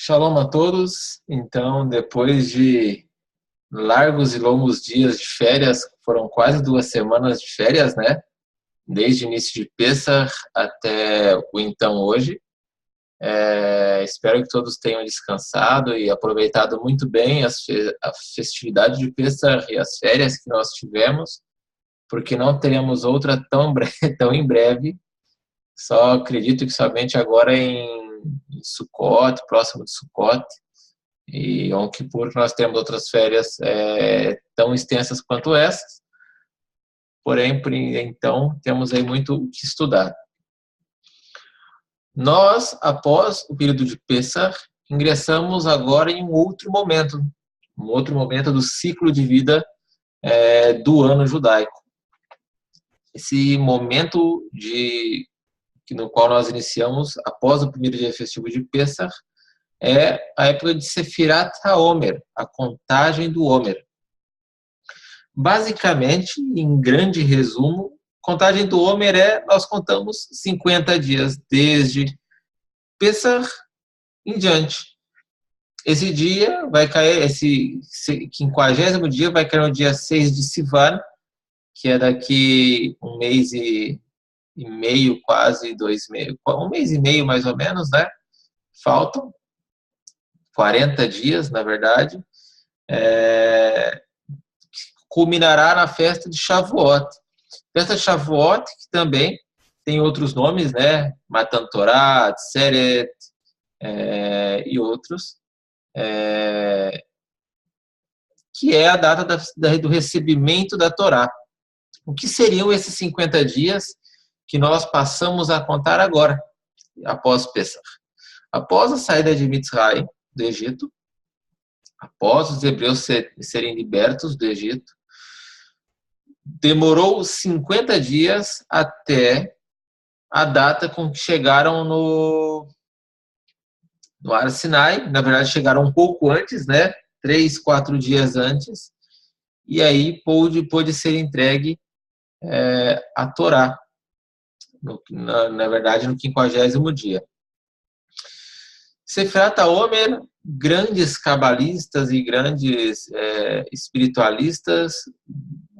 Shalom a todos. Então, depois de largos e longos dias de férias, foram quase 2 semanas de férias, né? Desde o início de Pessah até o então hoje. Espero que todos tenham descansado e aproveitado muito bem a festividade de Pessah e as férias que nós tivemos, porque não teremos outra tão em breve. Só acredito que somente agora em Sukkot, próximo de Sukkot, e Yom Kippur, nós temos outras férias tão extensas quanto essas. Porém, por então, temos aí muito o que estudar. Nós, após o período de Pessah, ingressamos agora em um outro momento do ciclo de vida do ano judaico. Esse momento no qual nós iniciamos após o primeiro dia festivo de Pessah é a época de Sefirat HaOmer, a contagem do Homer. Basicamente, em grande resumo, contagem do Homer nós contamos 50 dias desde Pessah em diante. Esse dia vai cair, esse 50º dia vai cair no dia 6 de Sivan, que é daqui um mês e meio, quase 2 meses, um mês e meio mais ou menos, né? Faltam 40 dias, na verdade. Culminará na festa de Shavuot. Festa de Shavuot, que também tem outros nomes, né? Matan Torah, Tseret e outros, que é a data do recebimento da Torá. O que seriam esses 50 dias que nós passamos a contar agora, após Pessah? Após a saída de Mitzrayim, do Egito, após os hebreus serem libertos do Egito, demorou 50 dias até a data com que chegaram no Har Sinai. Na verdade, chegaram um pouco antes, né? 3, 4 dias antes. E aí pôde ser entregue a Torá. Na verdade, no 50º dia. Sefirat HaOmer, grandes cabalistas e grandes espiritualistas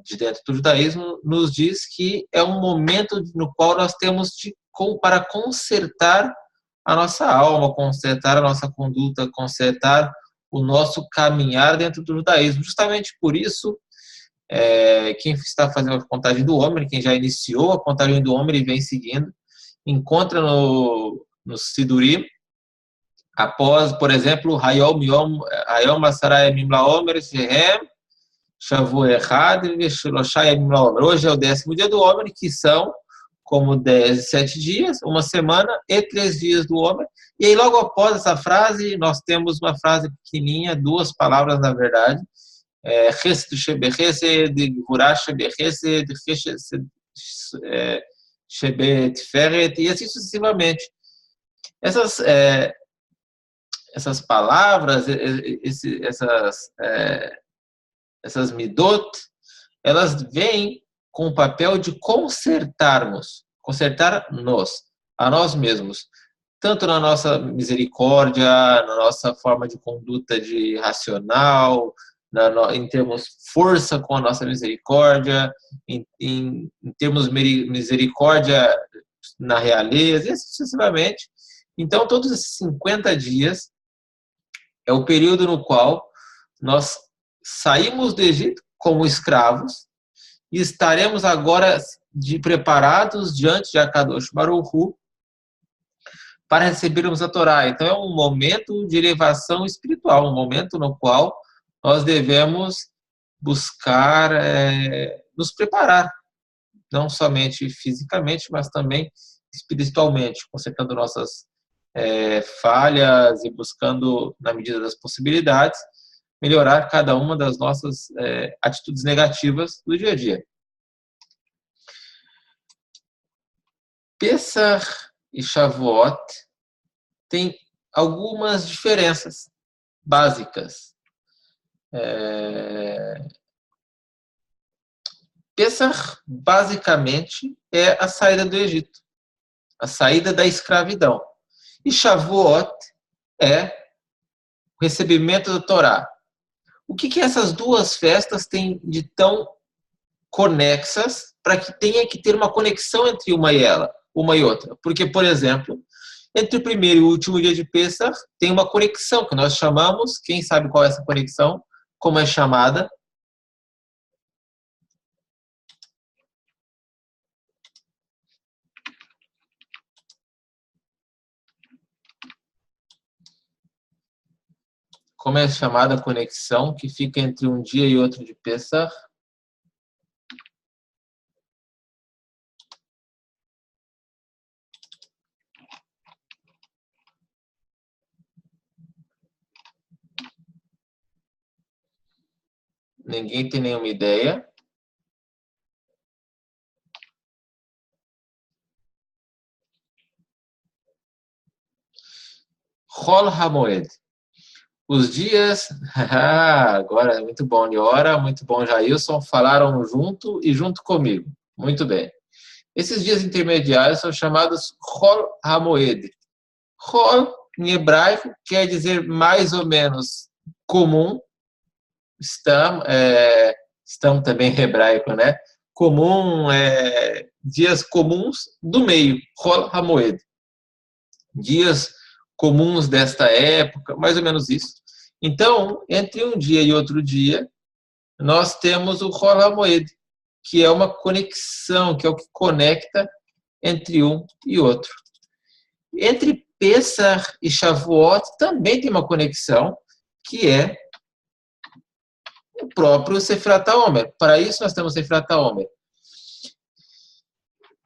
de dentro do judaísmo, nos diz que é um momento no qual nós temos para consertar a nossa alma, consertar a nossa conduta, consertar o nosso caminhar dentro do judaísmo. Justamente por isso, quem está fazendo a contagem do Homer, quem já iniciou a contagem do Homer e vem seguindo, encontra no Sidurim, após, por exemplo, Hayom Asara Yamim LaOmer Shehem Shavu Echad Veshelosha Yamim LaOmer. Hoje é o 10º dia do Homer, que são como 17 dias, uma semana e 3 dias do Homer. E aí, logo após essa frase, nós temos uma frase pequenininha, 2 palavras, na verdade, Chesed Shebechesed, Gvurah Shebechesed, Chesed Shebetferet, e assim sucessivamente. Essas palavras, essas midot, elas vêm com o papel de consertar-nos, a nós mesmos, tanto na nossa misericórdia, na nossa forma de conduta racional, em termos força com a nossa misericórdia, em termos misericórdia na realeza, e assim sucessivamente. Então, todos esses 50 dias é o período no qual nós saímos do Egito como escravos e estaremos agora preparados diante de Akadosh Baruch Hu para recebermos a Torá. Então, é um momento de elevação espiritual, um momento no qual nós devemos buscar nos preparar, não somente fisicamente, mas também espiritualmente, consertando nossas falhas e buscando, na medida das possibilidades, melhorar cada uma das nossas atitudes negativas do dia a dia. Pessah e Shavuot têm algumas diferenças básicas. Pessah, basicamente, é a saída do Egito, a saída da escravidão. E Shavuot é o recebimento da Torá. O que essas duas festas têm de tão conexas para que tenha que ter uma conexão entre uma e outra? Porque, por exemplo, entre o primeiro e o último dia de Pêssar tem uma conexão que nós chamamos, quem sabe qual é essa conexão, como é chamada? Como é chamada a conexão que fica entre um dia e outro de Pêssar? Ninguém tem nenhuma ideia. Chol HaMoed. Os dias... agora, muito bom, Niora, muito bom, Jailson, falaram junto e junto comigo. Muito bem. Esses dias intermediários são chamados Chol HaMoed. Chol, em hebraico, quer dizer mais ou menos comum. Estamos também em hebraico, né? Comum, dias comuns do meio, Chol HaMoed. Dias comuns desta época, mais ou menos isso. Então, entre um dia e outro dia, nós temos o Chol HaMoed, que é uma conexão, que é o que conecta entre um e outro. Entre Pêssar e Shavuot também tem uma conexão, que é o próprio Sefirat HaOmer. Para isso nós temos Sefirat HaOmer.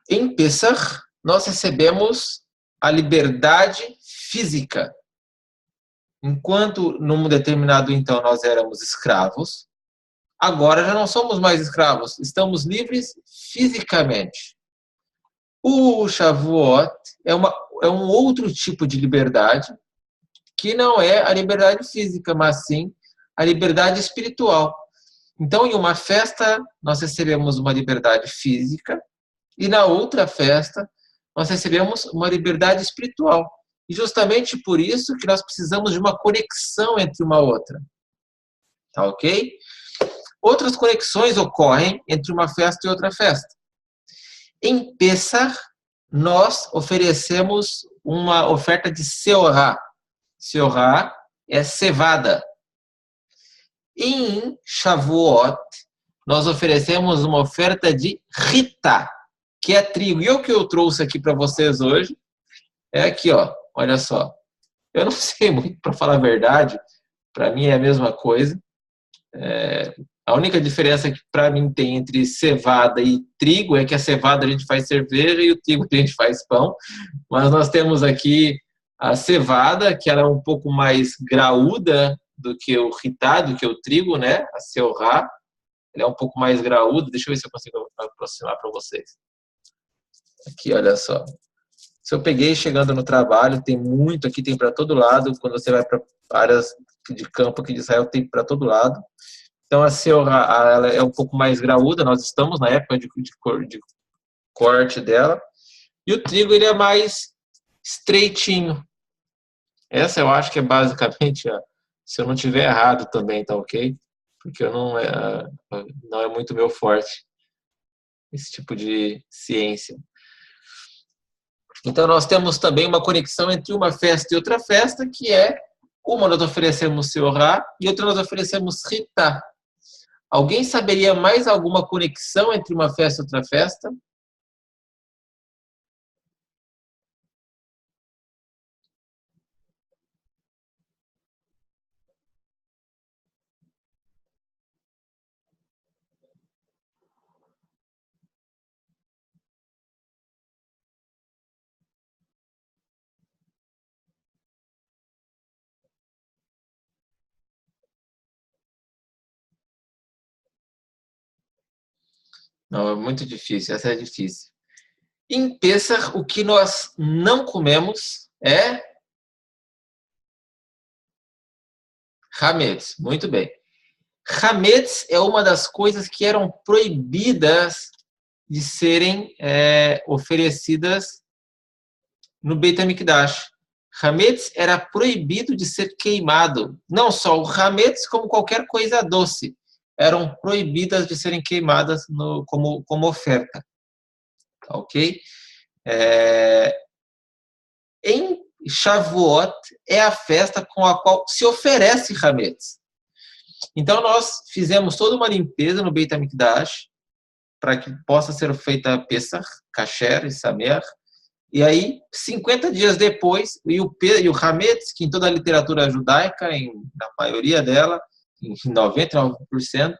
Em Pêssar, nós recebemos a liberdade física. Enquanto num determinado então nós éramos escravos, agora já não somos mais escravos, estamos livres fisicamente. O Shavuot é um outro tipo de liberdade, que não é a liberdade física, mas sim a liberdade espiritual. Então, em uma festa, nós recebemos uma liberdade física, e na outra festa, nós recebemos uma liberdade espiritual. E justamente por isso que nós precisamos de uma conexão entre uma outra. Tá ok? Outras conexões ocorrem entre uma festa e outra festa. Em Pêssar, nós oferecemos uma oferta de Seorá. Seorá é cevada. Em Shavuot, nós oferecemos uma oferta de Rita, que é trigo. E o que eu trouxe aqui para vocês hoje é aqui, ó. Olha só. Eu não sei muito, para falar a verdade. Para mim é a mesma coisa. A única diferença que para mim tem entre cevada e trigo é que a cevada a gente faz cerveja e o trigo a gente faz pão. Mas nós temos aqui a cevada, que ela é um pouco mais graúda do que o ritá, do que o trigo, né? A seorá, ela é um pouco mais graúda. Deixa eu ver se eu consigo aproximar para vocês. Aqui, olha só. Se eu peguei chegando no trabalho, tem muito aqui, tem para todo lado. Quando você vai para áreas de campo aqui de Israel, tem para todo lado. Então, a seorá, ela é um pouco mais graúda. Nós estamos na época de corte dela. E o trigo, ele é mais estreitinho. Essa eu acho que é basicamente, se eu não tiver errado também, tá ok? Porque não é muito meu forte esse tipo de ciência. Então nós temos também uma conexão entre uma festa e outra festa, que é uma nós oferecemos Seorá e outra nós oferecemos Ritá. Alguém saberia mais alguma conexão entre uma festa e outra festa? Não, é muito difícil, essa é difícil. Em Pêssar, o que nós não comemos é Hametz. Muito bem. Hametz é uma das coisas que eram proibidas de serem oferecidas no Beit HaMikdash. Hametz era proibido de ser queimado. Não só o hametz, como qualquer coisa doce. Eram proibidas de serem queimadas como oferta. Ok? Em Shavuot é a festa com a qual se oferece hametz. Então nós fizemos toda uma limpeza no Beit HaMikdash para que possa ser feita Pesach, Kasher e Samer. E aí, 50 dias depois, e o hametz, que em toda a literatura judaica, na maioria dela, em 99%,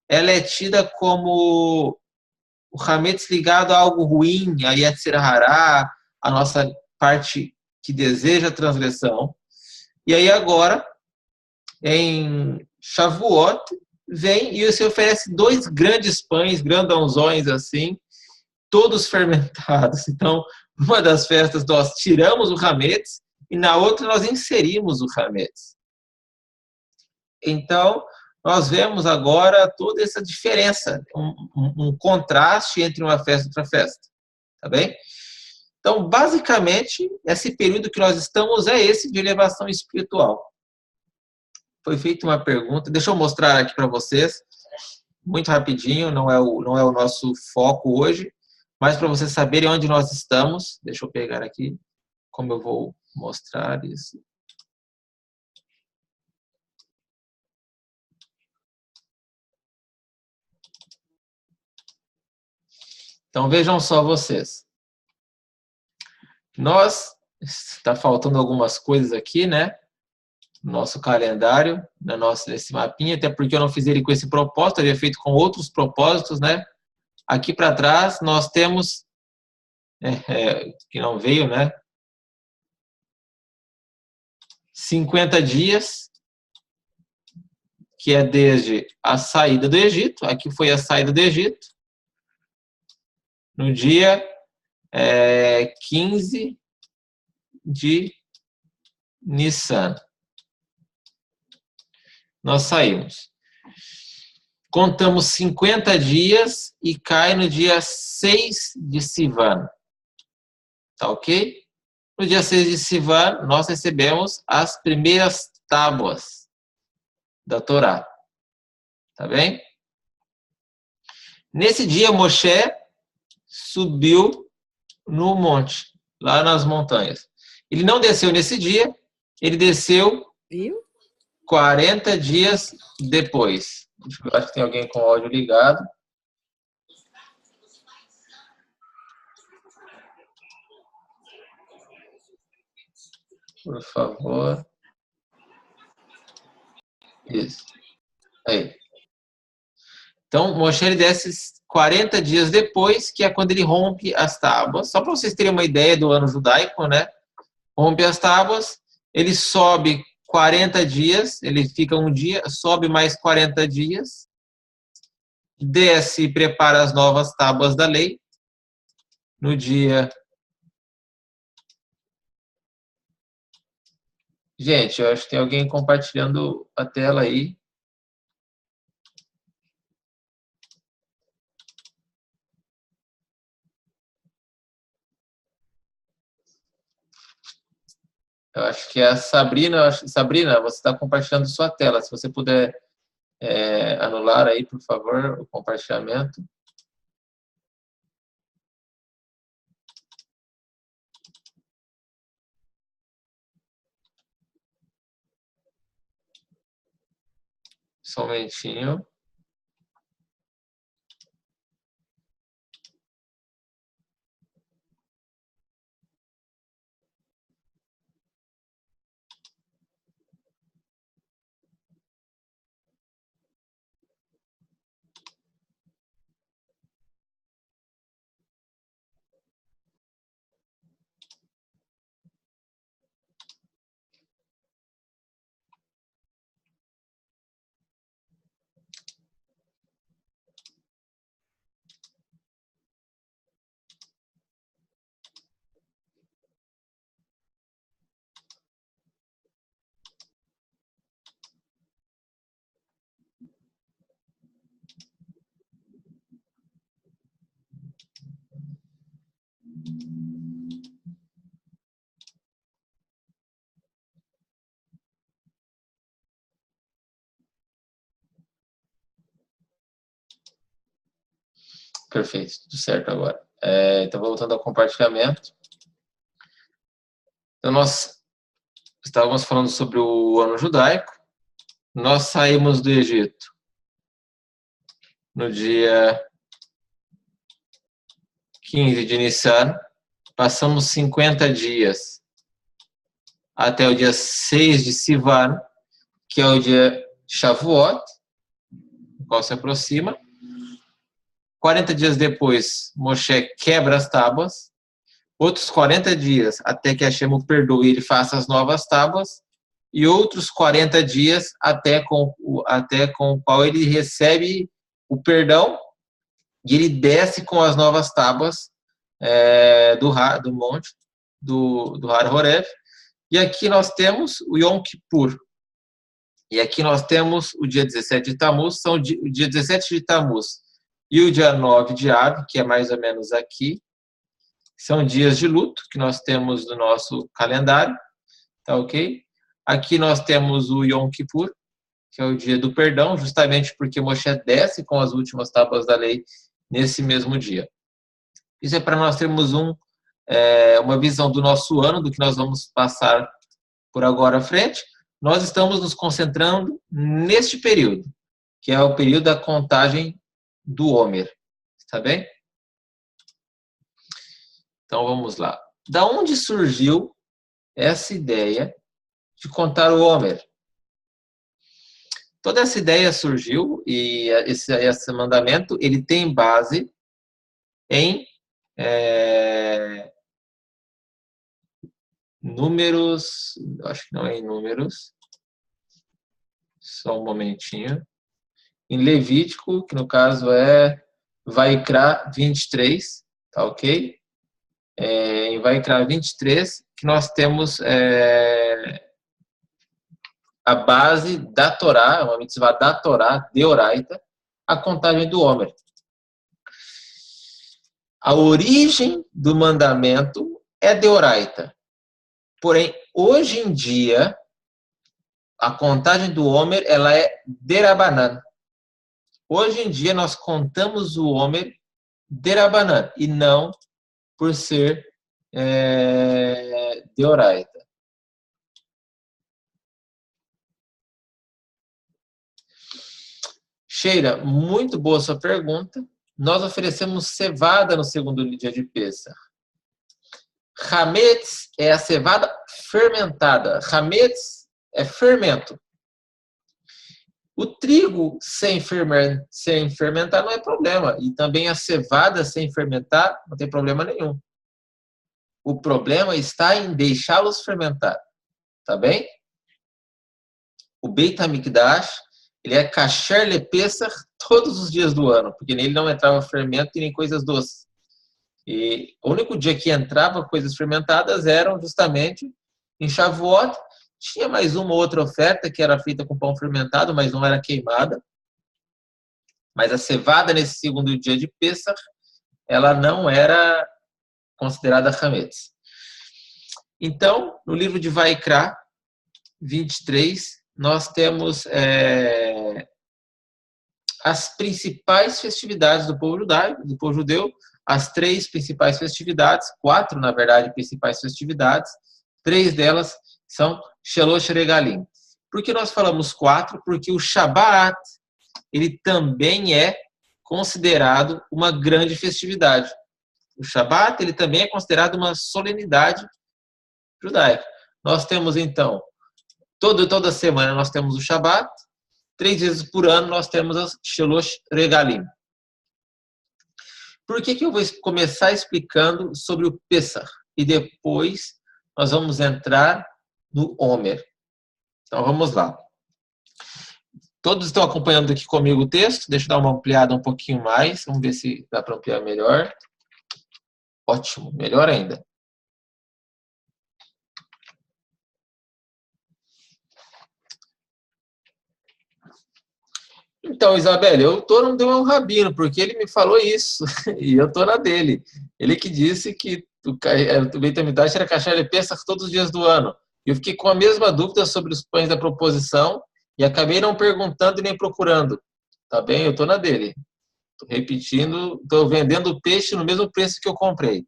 ela é tida como o hametz ligado a algo ruim, a Yetzer Hará, a nossa parte que deseja a transgressão. E aí agora, em Shavuot, vem e se oferece 2 grandes pães, grandãozões assim, todos fermentados. Então, numa das festas nós tiramos o hametz e na outra nós inserimos o hametz. Então, nós vemos agora toda essa diferença, um contraste entre uma festa e outra festa. Tá bem? Então, basicamente, esse período que nós estamos é esse de elevação espiritual. Foi feita uma pergunta, deixa eu mostrar aqui para vocês, muito rapidinho, não é o nosso foco hoje, mas para vocês saberem onde nós estamos, deixa eu pegar aqui como eu vou mostrar isso. Então vejam só vocês. Está faltando algumas coisas aqui, né? Nosso calendário, nesse mapinha, até porque eu não fiz ele com esse propósito, eu havia feito com outros propósitos, né? Aqui para trás nós temos, que não veio, né? 50 dias, que é desde a saída do Egito, aqui foi a saída do Egito, no dia 15 de Nissan. Nós saímos. Contamos 50 dias e cai no dia 6 de Sivan. Tá ok? No dia 6 de Sivan, nós recebemos as primeiras tábuas da Torá. Tá bem? Nesse dia, Moshe subiu no monte, lá nas montanhas. Ele não desceu nesse dia, ele desceu 40 dias depois. Eu acho que tem alguém com o áudio ligado. Por favor. Isso. Aí. Então, Moshe ele desce 40 dias depois, que é quando ele rompe as tábuas. Só para vocês terem uma ideia do ano judaico, né? Rompe as tábuas, ele sobe 40 dias, ele fica um dia, sobe mais 40 dias, desce e prepara as novas tábuas da lei. No dia... Gente, eu acho que tem alguém compartilhando a tela aí. Eu acho que é a Sabrina. Sabrina, você está compartilhando sua tela. Se você puder anular aí, por favor, o compartilhamento. Só um momentinho. Perfeito, tudo certo agora. Então, voltando ao compartilhamento. Então, nós estávamos falando sobre o ano judaico. Nós saímos do Egito no dia 15 de Nissan. Passamos 50 dias até o dia 6 de Sivan, que é o dia de Shavuot, o qual se aproxima. 40 dias depois, Moshe quebra as tábuas. Outros 40 dias até que Hashem o perdoe e ele faça as novas tábuas. E outros 40 dias até com o qual ele recebe o perdão e ele desce com as novas tábuas do monte, do Har Horeb. E aqui nós temos o Yom Kippur. E aqui nós temos o dia 17 de Tammuz, o dia 17 de Tammuz e o dia 9 de Av, que é mais ou menos aqui. São dias de luto que nós temos no nosso calendário, tá ok? Aqui nós temos o Yom Kippur, que é o dia do perdão, justamente porque Moshe desce com as últimas tábuas da lei nesse mesmo dia. Isso é para nós termos uma visão do nosso ano, do que nós vamos passar por agora à frente. Nós estamos nos concentrando neste período, que é o período da contagem do Homer. Está bem? Então, vamos lá. Da onde surgiu essa ideia de contar o Homer? Toda essa ideia surgiu, e esse mandamento ele tem base em Números, acho que não é em Números, só um momentinho, em Levítico, que no caso é Vaikra 23, tá ok? Em Vaikra 23, que nós temos a base da Torá, uma mitzvah da Torá, deoraita, a contagem do Homer. A origem do mandamento é deoraita. Porém, hoje em dia, a contagem do Homer ela é derabanan. Hoje em dia, nós contamos o Homer derabanan, e não por ser deoraita. Sheila, muito boa sua pergunta. Nós oferecemos cevada no segundo dia de Pêssar. Hametz é a cevada fermentada. Hametz é fermento. O trigo sem fermentar não é problema. E também a cevada sem fermentar não tem problema nenhum. O problema está em deixá-los fermentar. Tá bem? O Beit HaMikdash, ele é kasher lepessach todos os dias do ano, porque nele não entrava fermento e nem coisas doces. E o único dia que entrava coisas fermentadas eram justamente em Shavuot. Tinha mais uma ou outra oferta que era feita com pão fermentado, mas não era queimada. Mas a cevada nesse segundo dia de Pêssar, ela não era considerada hametz. Então, no livro de Vaikra 23, nós temos as principais festividades do povo judeu, as 3 principais festividades, 4, na verdade, principais festividades. 3 delas são Shelosh Regalim. Por que nós falamos 4? Porque o Shabat, ele também é considerado uma grande festividade. O Shabat, ele também é considerado uma solenidade judaica. Nós temos, então, toda semana nós temos o Shabat, 3 vezes por ano nós temos as Shelosh Regalim. Por que eu vou começar explicando sobre o Pêssar? E depois nós vamos entrar no Homer. Então vamos lá. Todos estão acompanhando aqui comigo o texto? Deixa eu dar uma ampliada um pouquinho mais. Vamos ver se dá para ampliar melhor. Ótimo, melhor ainda. Então, Isabelle, eu estou no Deus Rabino, porque ele me falou isso, e eu estou na dele. Ele que disse que o Beit HaMikdash era kasher lepessach todos os dias do ano. Eu fiquei com a mesma dúvida sobre os pães da proposição e acabei não perguntando e nem procurando. Tá bem? Eu estou na dele. Estou repetindo, estou vendendo o peixe no mesmo preço que eu comprei.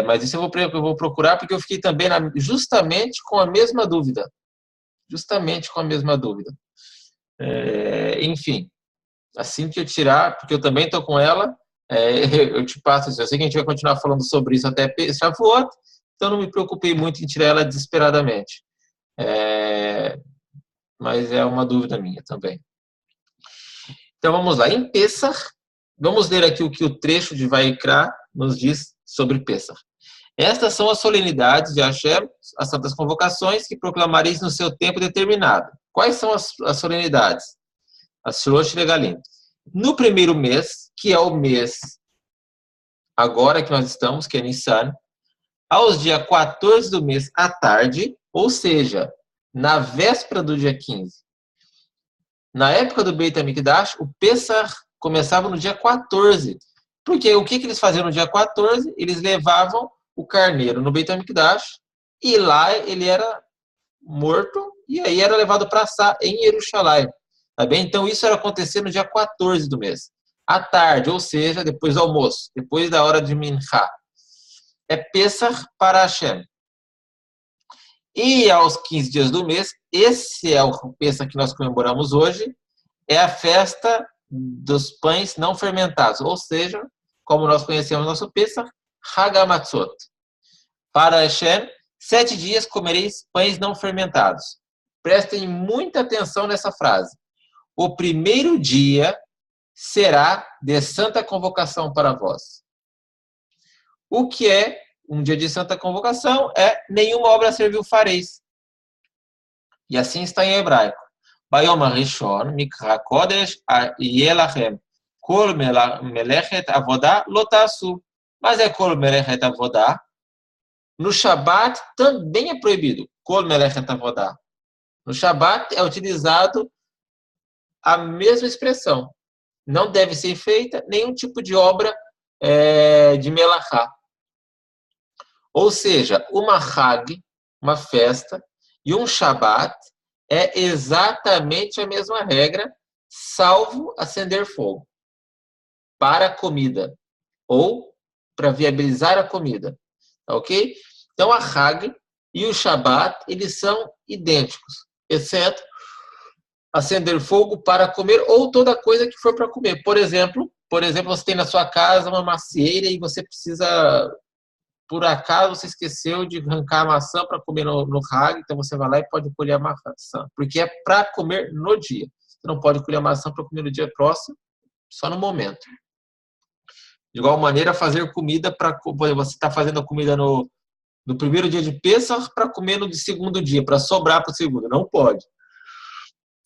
Mas isso eu vou procurar porque eu fiquei também justamente com a mesma dúvida. Justamente com a mesma dúvida. Enfim, assim que eu tirar, porque eu também estou com ela, eu te passo isso. Eu sei que a gente vai continuar falando sobre isso até Shavuot, então não me preocupei muito em tirar ela desesperadamente. Mas é uma dúvida minha também. Então vamos lá. Em Pessach, vamos ler aqui o que o trecho de Vaikra nos diz sobre Pessach. Estas são as solenidades de Hashem, as santas convocações que proclamareis no seu tempo determinado. Quais são as solenidades? As Shlosh Regalim. No primeiro mês, que é o mês agora que nós estamos, que é Nissan, aos dia 14 do mês à tarde, ou seja, na véspera do dia 15. Na época do Beit HaMikdash, o Pessach começava no dia 14. Porque o que eles faziam no dia 14? Eles levavam o carneiro no Beit HaMikdash e lá ele era morto e aí era levado para assar em Jerusalém. Tá bem? Então isso era acontecer no dia 14 do mês. À tarde, ou seja, depois do almoço, depois da hora de Mincha. É Pessach para Hashem. E aos 15 dias do mês, esse é o Pessach que nós comemoramos hoje, é a festa dos pães não fermentados, ou seja, como nós conhecemos nosso Pessach, Hagamatzot. Para Hashem, 7 dias comereis pães não fermentados. Prestem muita atenção nessa frase. O primeiro dia será de santa convocação para vós. O que é um dia de santa convocação? Nenhuma obra servil fareis. E assim está em hebraico. Bayom HaRishon, Mikra Kodesh, Yelachem, Kol Melechet Avodah, Lotasu. Mas Kol Melechet Avodah. No Shabat também é proibido. Kol Melechet Avodah. No Shabat é utilizado a mesma expressão. Não deve ser feita nenhum tipo de obra de melachá. Ou seja, uma Hag, uma festa, e um Shabat é exatamente a mesma regra, salvo acender fogo para a comida ou para viabilizar a comida. Ok? Então, a Hag e o Shabat, eles são idênticos, exceto acender fogo para comer ou toda coisa que for para comer. Por exemplo, você tem na sua casa uma macieira e você precisa, por acaso, você esqueceu de arrancar a maçã para comer no Hag, então você vai lá e pode colher a maçã, porque é para comer no dia. Você não pode colher a maçã para comer no dia próximo, só no momento. De igual maneira, fazer comida para... Você está fazendo a comida no primeiro dia de Pessach para comer no segundo dia, para sobrar para o segundo. Não pode.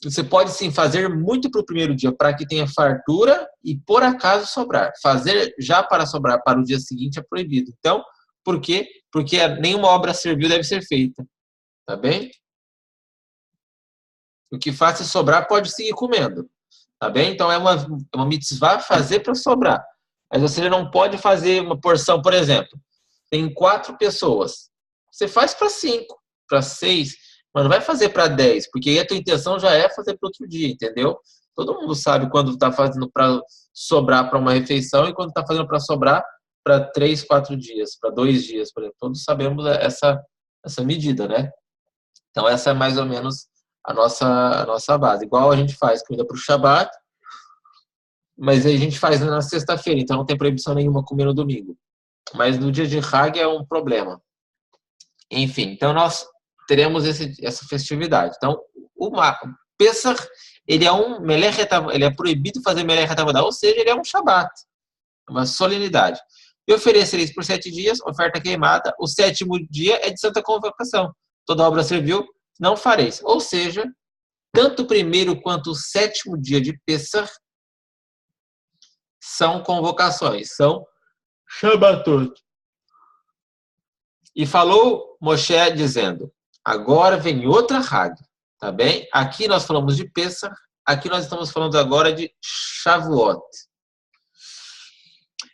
Você pode, sim, fazer muito para o primeiro dia, para que tenha fartura e, por acaso, sobrar. Fazer já para sobrar para o dia seguinte é proibido. Então, por quê? Porque nenhuma obra servil deve ser feita. Tá bem? O que faz se sobrar pode seguir comendo. Tá bem? Então, é uma mitzvah fazer para sobrar. Mas você não pode fazer uma porção, por exemplo. Tem 4 pessoas. Você faz para 5, para 6, mas não vai fazer para 10, porque aí a tua intenção já é fazer para outro dia, entendeu? Todo mundo sabe quando está fazendo para sobrar para uma refeição e quando está fazendo para sobrar para 3, 4 dias, para 2 dias, por exemplo. Todos sabemos essa medida, né? Então, essa é mais ou menos a nossa base. Igual a gente faz comida para o Shabat, mas aí a gente faz na sexta-feira, então não tem proibição nenhuma comer no domingo. Mas no dia de Hag é um problema. Enfim, então nós teremos essa festividade. Então, o Pessach, ele é proibido fazer Melechet Avodah, ou seja, ele é um Shabat, uma solenidade. E oferecereis por 7 dias, oferta queimada, o 7º dia é de santa convocação. Toda obra servil, não fareis. Ou seja, tanto o primeiro quanto o 7º dia de Pessach são convocações, são Shabbatot. E falou Moshe dizendo, agora vem outra Hag, tá bem? Aqui nós falamos de Pessach, aqui nós estamos falando agora de Shavuot.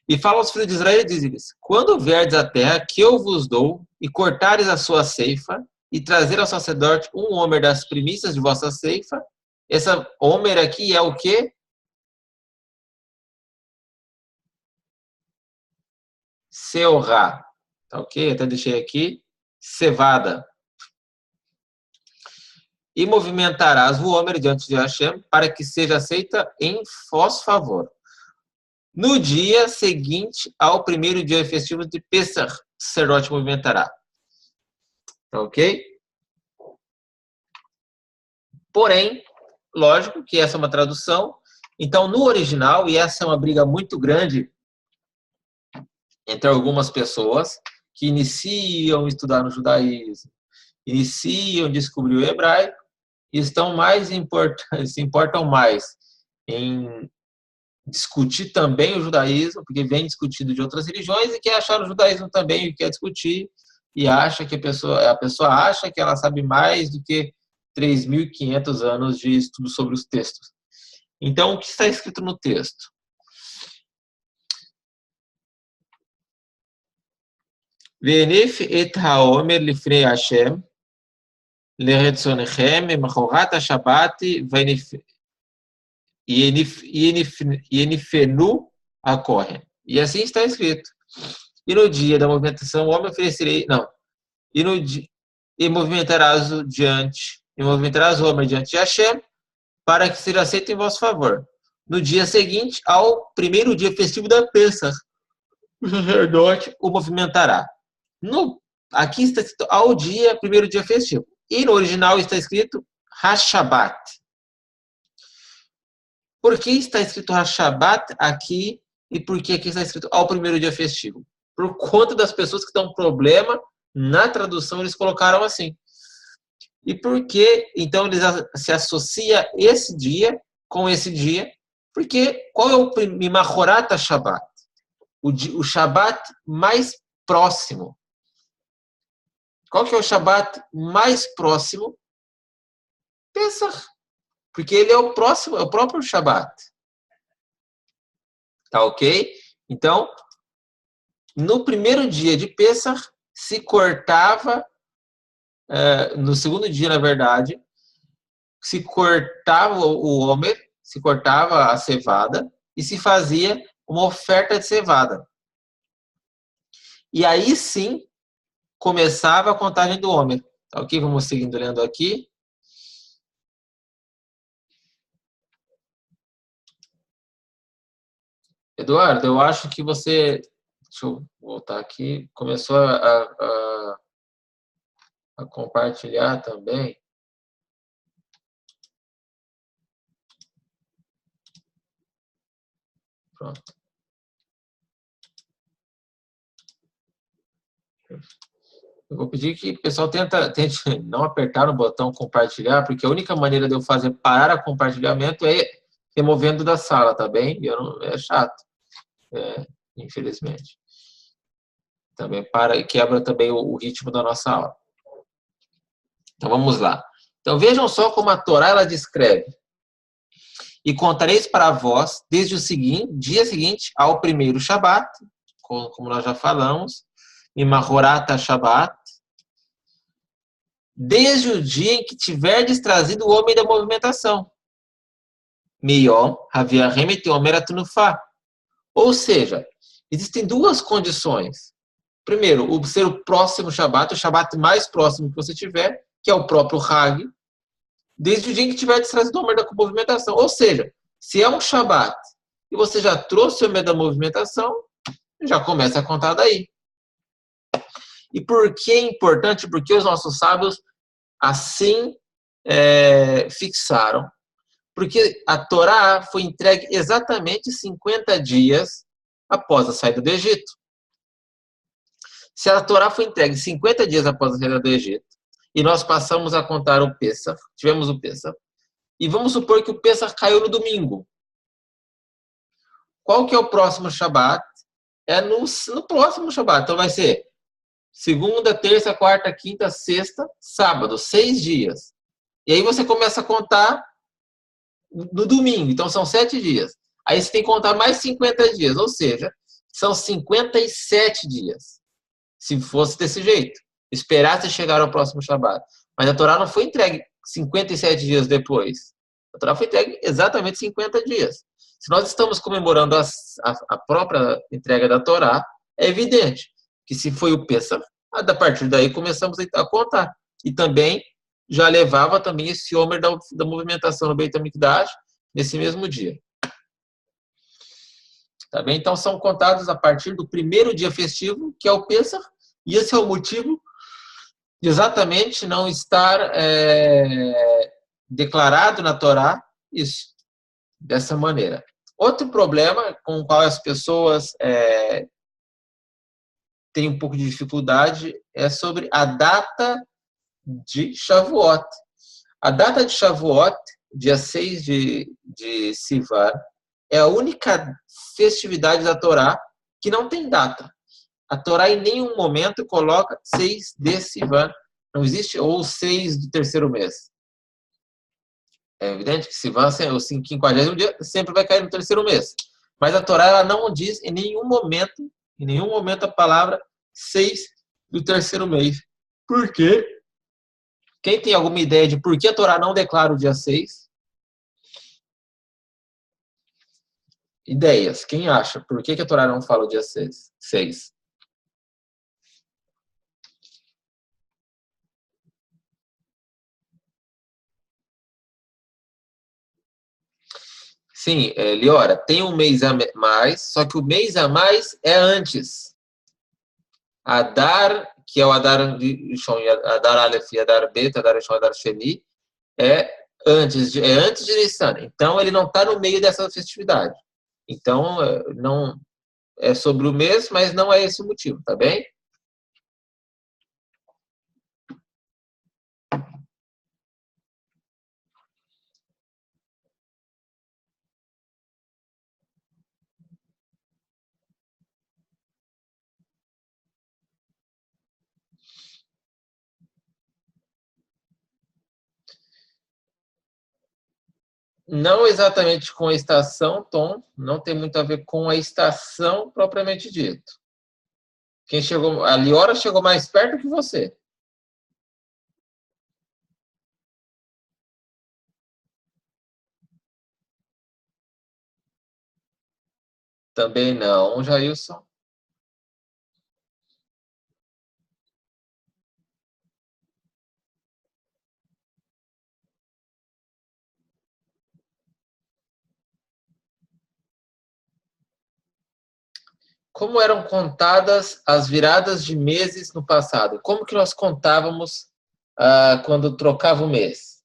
E fala aos filhos de Israel e diz-lhes, quando verdes a terra que eu vos dou, e cortares a sua ceifa, e trazer ao sacerdote um homer das primícias de vossa ceifa, essa homer aqui é o quê? seorá. Tá ok? Até deixei aqui. Cevada. E movimentarás o Homer diante de Hashem para que seja aceita em vosso favor. No dia seguinte ao primeiro dia festivo de Pesach, o sacerdote movimentará. Ok? Porém, lógico que essa é uma tradução. Então, no original, e essa é uma briga muito grande entre algumas pessoas que iniciam a estudar no judaísmo, iniciam a descobrir o hebraico, e se importam mais em discutir também o judaísmo, porque vem discutido de outras religiões e quer achar no judaísmo também e quer discutir, e acha que a pessoa acha que ela sabe mais do que 3.500 anos de estudo sobre os textos. Então, o que está escrito no texto? Ve'enif et haomer lifnei Hashem leretzonechem machorat hashabat yenifenu akorren. E assim está escrito. E no dia da movimentação, o homem oferecerei... Não. E movimentarás o homem diante de Hashem para que seja aceito em vosso favor. No dia seguinte, ao primeiro dia festivo da Pesach, o sacerdote o movimentará. Aqui está escrito ao primeiro dia festivo. E no original está escrito Hashabat. Por que está escrito Hashabat aqui e por que aqui está escrito ao primeiro dia festivo? Por conta das pessoas que dão problema na tradução, eles colocaram assim. E por que, então, eles se associa esse dia com esse dia? Porque qual é o Mimachorat Shabbat? O Shabbat mais próximo. Qual que é o Shabbat mais próximo? Pesach. Porque ele é o próximo, é o próprio Shabbat. Tá ok? Então, no primeiro dia de Pesach, se cortava, no segundo dia, na verdade, se cortava o homer, se cortava a cevada e se fazia uma oferta de cevada. E aí sim, começava a contagem do homer. Tá ok? Vamos seguindo lendo aqui. Eduardo, eu acho que você... Deixa eu voltar aqui. Começou a compartilhar também. Pronto. Eu vou pedir que o pessoal tente não apertar no botão compartilhar, porque a única maneira de eu fazer parar o compartilhamento é removendo da sala, tá bem? É chato, infelizmente. Também quebra também o ritmo da nossa aula. Então vamos lá. Então vejam só como a Torá ela descreve. E contareis para vós desde o dia seguinte ao primeiro Shabat, como nós já falamos, Mimachorat Shabbat, desde o dia em que tiverdes trazido o homem da movimentação. Miyom Haviarem et Omer Atunufá. Ou seja, existem duas condições. Primeiro, ser o próximo Shabat, o Shabat mais próximo que você tiver, que é o próprio Hag, desde o dia em que tiverdes trazido o homem da movimentação. Ou seja, se é um Shabat e você já trouxe o homem da movimentação, já começa a contar daí. E por que é importante? Porque os nossos sábios assim fixaram. Porque a Torá foi entregue exatamente 50 dias após a saída do Egito. Se a Torá foi entregue 50 dias após a saída do Egito, e nós passamos a contar o Pesach, tivemos o Pesach, e vamos supor que o Pesach caiu no domingo. Qual que é o próximo Shabat? É no próximo Shabat. Então vai ser segunda, terça, quarta, quinta, sexta, sábado, 6 dias. E aí você começa a contar no domingo. Então são 7 dias. Aí você tem que contar mais 50 dias. Ou seja, são 57 dias. Se fosse desse jeito. Esperasse chegar ao próximo Shabat. Mas a Torá não foi entregue 57 dias depois. A Torá foi entregue exatamente 50 dias. Se nós estamos comemorando a própria entrega da Torá, é evidente que se foi o Pêssar, a partir daí começamos a contar. E também já levava também esse Omer da movimentação no Beit HaMikdash nesse mesmo dia. Tá bem? Então são contados a partir do primeiro dia festivo, que é o Pêssar, e esse é o motivo de exatamente não estar declarado na Torá isso, dessa maneira. Outro problema com o qual as pessoas têm um pouco de dificuldade é sobre a data de Shavuot. A data de Shavuot, dia 6 de Sivan, é a única festividade da Torá que não tem data. A Torá em nenhum momento coloca 6 de Sivan. Não existe ou 6 do terceiro mês. É evidente que Sivan, o 50º dia, sempre vai cair no terceiro mês. Mas a Torá ela não diz em nenhum momento a palavra 6 do terceiro mês. Por quê? Quem tem alguma ideia de por que a Torá não declara o dia 6? Ideias. Quem acha? Por que a Torá não fala o dia 6? Sim, Liora, tem um mês a mais, só que o mês a mais é antes. Adar, que é o Adar Rishon, Adar Aleph, Adar Bet, Adar Rishon, Adar Sheni, é antes de Nissan. Então, ele não está no meio dessa festividade. Então, não é sobre o mês, mas não é esse o motivo, tá bem? Não exatamente com a estação, Tom, não tem muito a ver com a estação propriamente dito. Quem chegou, a Liora chegou mais perto que você. Também não, Jailson. Como eram contadas as viradas de meses no passado? Como que nós contávamos quando trocava o mês?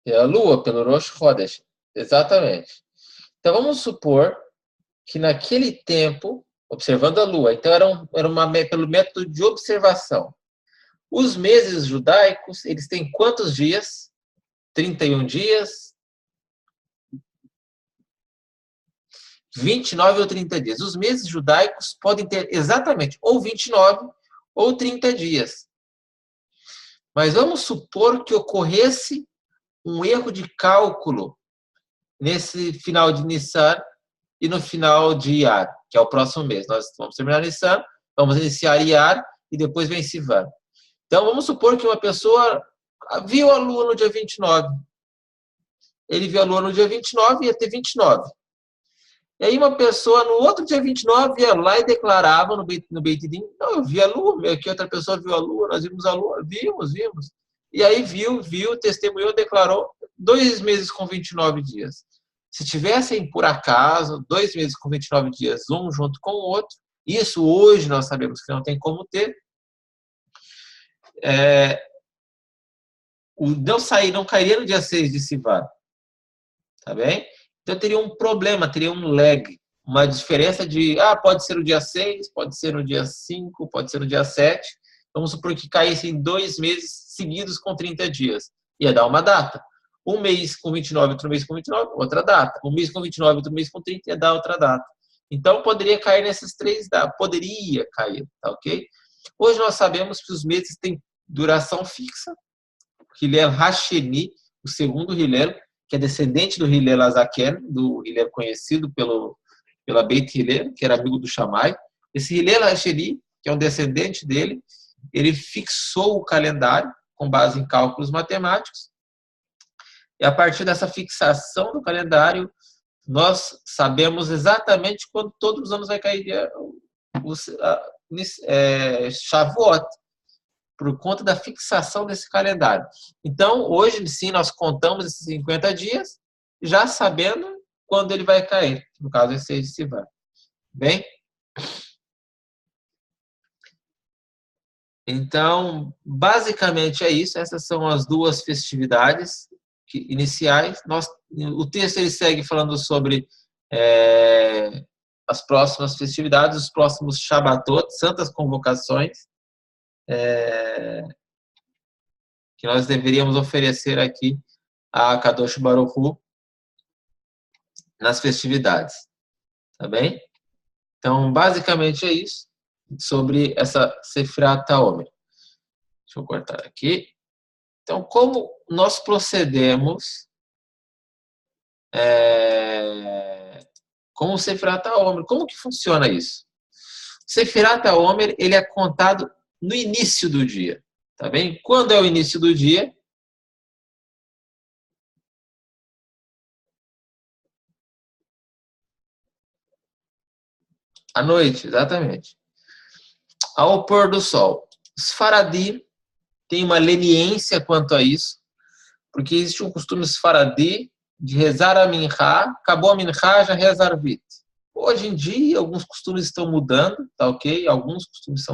Pela lua, pelo Rosh Chodesh. Exatamente. Então vamos supor que naquele tempo, observando a lua, então pelo método de observação. Os meses judaicos, eles têm quantos dias? 31 dias? 29 ou 30 dias. Os meses judaicos podem ter exatamente ou 29 ou 30 dias. Mas vamos supor que ocorresse um erro de cálculo nesse final de Nissan e no final de Iyar, que é o próximo mês. Nós vamos terminar Nissan, vamos iniciar Iyar e depois vem Sivan. Então, vamos supor que uma pessoa viu a lua no dia 29. Ele viu a lua no dia 29 e ia ter 29. E aí uma pessoa, no outro dia 29, ia lá e declarava no Beit Din, não, eu vi a lua, que outra pessoa viu a lua, nós vimos a lua, vimos. E aí viu, testemunhou, declarou 2 meses com 29 dias. Se tivessem, por acaso, 2 meses com 29 dias, um junto com o outro, isso hoje nós sabemos que não tem como ter, não cairia no dia 6 de Sivan. Tá bem? Então teria um problema, teria um lag, uma diferença de, pode ser no dia 6, pode ser no dia 5, pode ser no dia 7. Vamos supor que caísse em 2 meses seguidos com 30 dias. Ia dar uma data. Um mês com 29, outro mês com 29, outra data. Um mês com 29, outro mês com 30, ia dar outra data. Então poderia cair nessas 3 datas. Poderia cair, tá ok? Hoje nós sabemos que os meses têm duração fixa. Hillel Hasheni, o segundo Hillel, que é descendente do Hillel Azaken, do Hillel conhecido pela Beit Hillel, que era amigo do Shammai. Esse Hillel Hasheni, que é um descendente dele, ele fixou o calendário com base em cálculos matemáticos. E a partir dessa fixação do calendário, nós sabemos exatamente quando todos os anos vai cair Shavuot, por conta da fixação desse calendário. Então, hoje sim, nós contamos esses 50 dias, já sabendo quando ele vai cair. No caso, esse Sivan. Bem? Então, basicamente é isso. Essas são as duas festividades iniciais. O texto ele segue falando sobre as próximas festividades, os próximos Shabbatot, santas convocações, que nós deveríamos oferecer aqui a Kadosh Baruch Hu nas festividades. Tá bem? Então, basicamente é isso sobre essa Sefirat HaOmer. Deixa eu cortar aqui. Então, como nós procedemos com o Sefirat HaOmer? Como que funciona isso? O Sefirat HaOmer, ele é contado no início do dia. Tá bem? Quando é o início do dia? À noite, exatamente. Ao pôr do sol. Os Faradim têm uma leniência quanto a isso, porque existe um costume Sfaradi de rezar a Minha, acabou a Minha, já reza Arvit. Hoje em dia, alguns costumes estão mudando, tá ok? Alguns costumes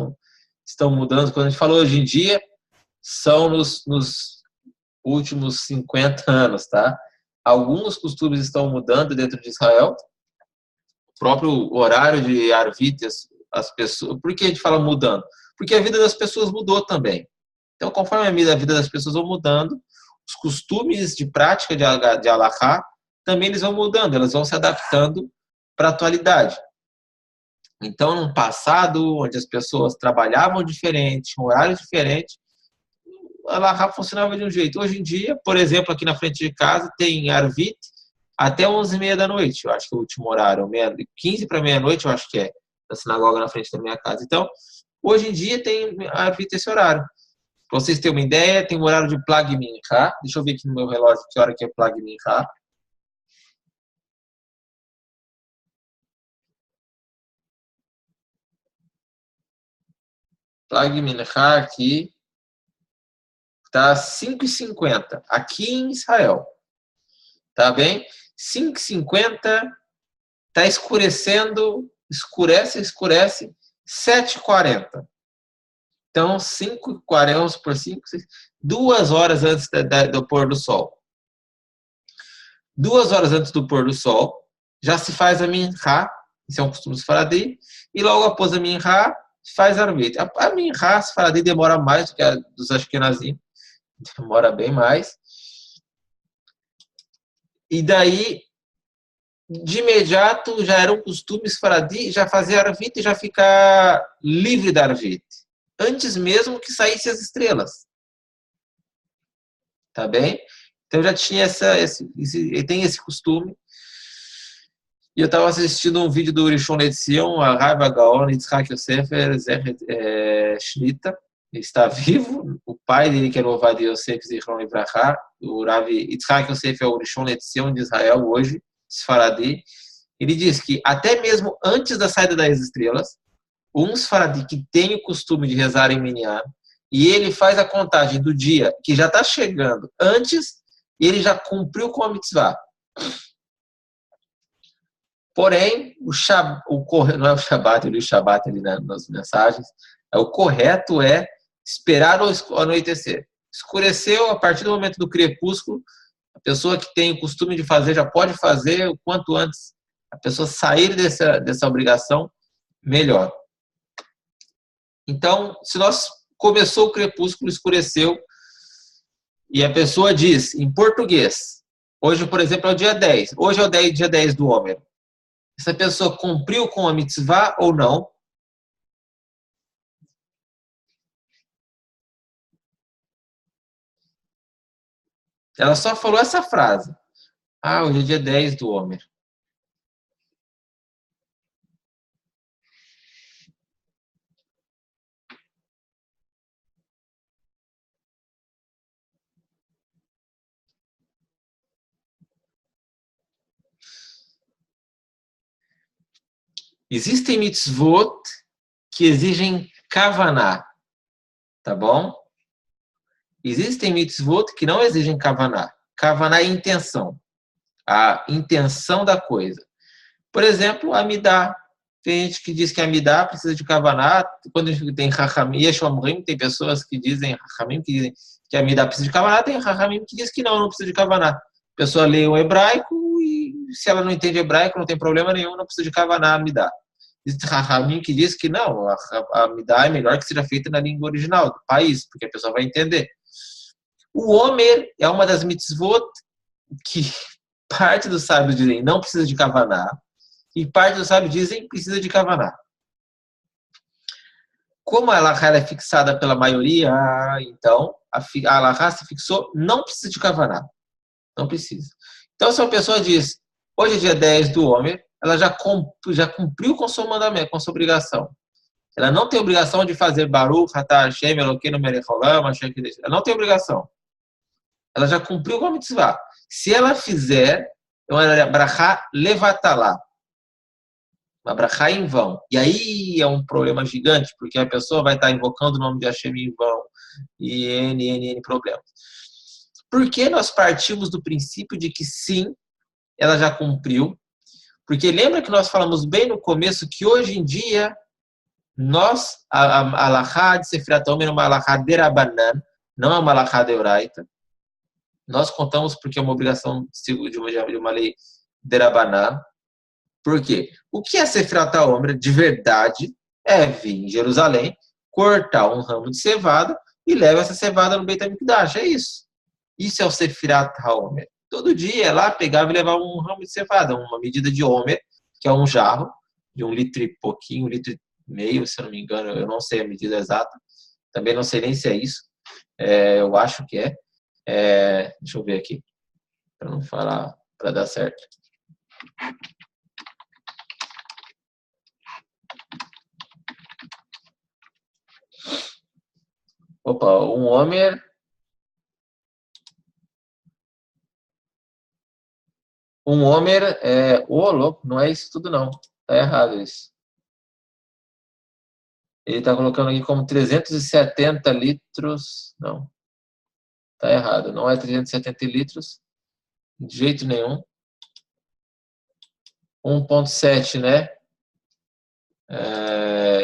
estão mudando. Quando a gente fala hoje em dia, são nos últimos 50 anos, tá? Alguns costumes estão mudando dentro de Israel. O próprio horário de Arvit, as pessoas... Por que a gente fala mudando? Porque a vida das pessoas mudou também. Então, conforme a vida das pessoas vão mudando, os costumes de prática de Halakha também eles vão mudando, elas vão se adaptando para a atualidade. Então, no passado, onde as pessoas trabalhavam diferente, tinham horários diferentes, a Halakha funcionava de um jeito. Hoje em dia, por exemplo, aqui na frente de casa, tem Arvit até 11h30 da noite, eu acho que é o último horário, 15 para meia-noite, eu acho que é, da sinagoga na frente da minha casa. Então, hoje em dia tem Arvit esse horário. Para vocês terem uma ideia, tem o horário de Plag Minha. Deixa eu ver aqui no meu relógio que hora que é Plag Minha. Plag Minha aqui está 5h50, aqui em Israel. Tá bem? 5h50, está escurecendo, escurece, 7h40. Então, 5h40, vamos por 5, 6, 2 horas antes do pôr do sol. 2 horas antes do pôr do sol, já se faz a minha, isso é um costume sefaradi, e logo após a minha, faz a arvit. A minha sefaradi demora mais do que a dos ashkenazim, demora bem mais. E daí, de imediato, já era um costume sefaradi, já fazer a arvit e já ficar livre da arvit, antes mesmo que saíssem as estrelas. Tá bem? Então já tinha tem esse costume. E eu estava assistindo um vídeo do Rishon LeZion, a Raiva Gaon, Yitzhak Yosef, Shlita. Ele está vivo. O pai dele, que era o Ovadia Yosef Zichron Livrachá, o Rav Yitzhak Yosef é o Rishon LeZion de Israel hoje, Sfaradi. Ele diz que até mesmo antes da saída das estrelas, um Sfaradi que tem o costume de rezar em Minyan, e ele faz a contagem do dia que já está chegando antes, e ele já cumpriu com a mitzvah. Porém, não é o Shabat, eu li o Shabat ali nas mensagens, o correto é esperar o anoitecer. Escureceu, a partir do momento do crepúsculo, a pessoa que tem o costume de fazer já pode fazer o quanto antes a pessoa sair dessa obrigação, melhor. Então, se nós começou o crepúsculo, escureceu, e a pessoa diz, em português, hoje, por exemplo, é o dia 10, hoje é o dia 10 do Homer. Essa pessoa cumpriu com a mitzvah ou não? Ela só falou essa frase. Hoje é dia 10 do Homer. Existem mitzvot que exigem kavaná, tá bom? Existem mitzvot que não exigem kavaná. Kavaná é intenção, a intenção da coisa. Por exemplo, amidá. Tem gente que diz que amidá precisa de kavaná. Quando a gente tem Chachamim e Shomrim, tem pessoas que dizem, Chachamim, que dizem que amidá precisa de kavaná, tem Chachamim que diz que não precisa de kavaná. A pessoa lê o hebraico e se ela não entende hebraico, não tem problema nenhum, não precisa de kavaná, amidá. Existe Chachamim que diz que não, a amidá é melhor que seja feita na língua original do país, porque a pessoa vai entender. O Omer é uma das mitzvot que parte dos sábios dizem não precisa de kavaná e parte dos sábios dizem precisa de kavaná. Como a halakha é fixada pela maioria, então a halakha se fixou, não precisa de kavaná. Não precisa. Então, se uma pessoa diz, hoje é dia 10 do Omer, ela já cumpriu com o seu mandamento, com a sua obrigação. Ela não tem obrigação de fazer Baruch, Atah Hashem, Elokeinu melech haolam, Hashem Kedesh. Ela não tem obrigação. Ela já cumpriu com a mitzvah. Se ela fizer, é uma brachá levatalá. Uma brachá em vão. E aí é um problema gigante, porque a pessoa vai estar invocando o nome de Hashem em vão. E N problemas. Por que nós partimos do princípio de que sim, ela já cumpriu? Porque lembra que nós falamos bem no começo que hoje em dia, a halakha de Sefirat HaOmer é uma halakha derabanan, não é uma halakha deoraita. Nós contamos porque é uma obrigação de uma lei derabanan. Por quê? O que é Sefirat HaOmer de verdade é vir em Jerusalém, cortar um ramo de cevada e levar essa cevada no Beit HaMikdash. É isso. Isso é o Sefirat HaOmer. Todo dia é lá, pegava e levava um ramo de cevada, uma medida de Omer, que é um jarro, de 1,5 litro, 1,5 litro, se eu não me engano, eu não sei a medida exata, também não sei nem se é isso, eu acho que é. Deixa eu ver aqui, para não falar, para dar certo. Opa, um Omer. Um Omer louco, não é isso tudo não. Tá errado isso. Ele está colocando aqui como 370 litros. Não. Tá errado. Não é 370 litros. De jeito nenhum. 1,7, né?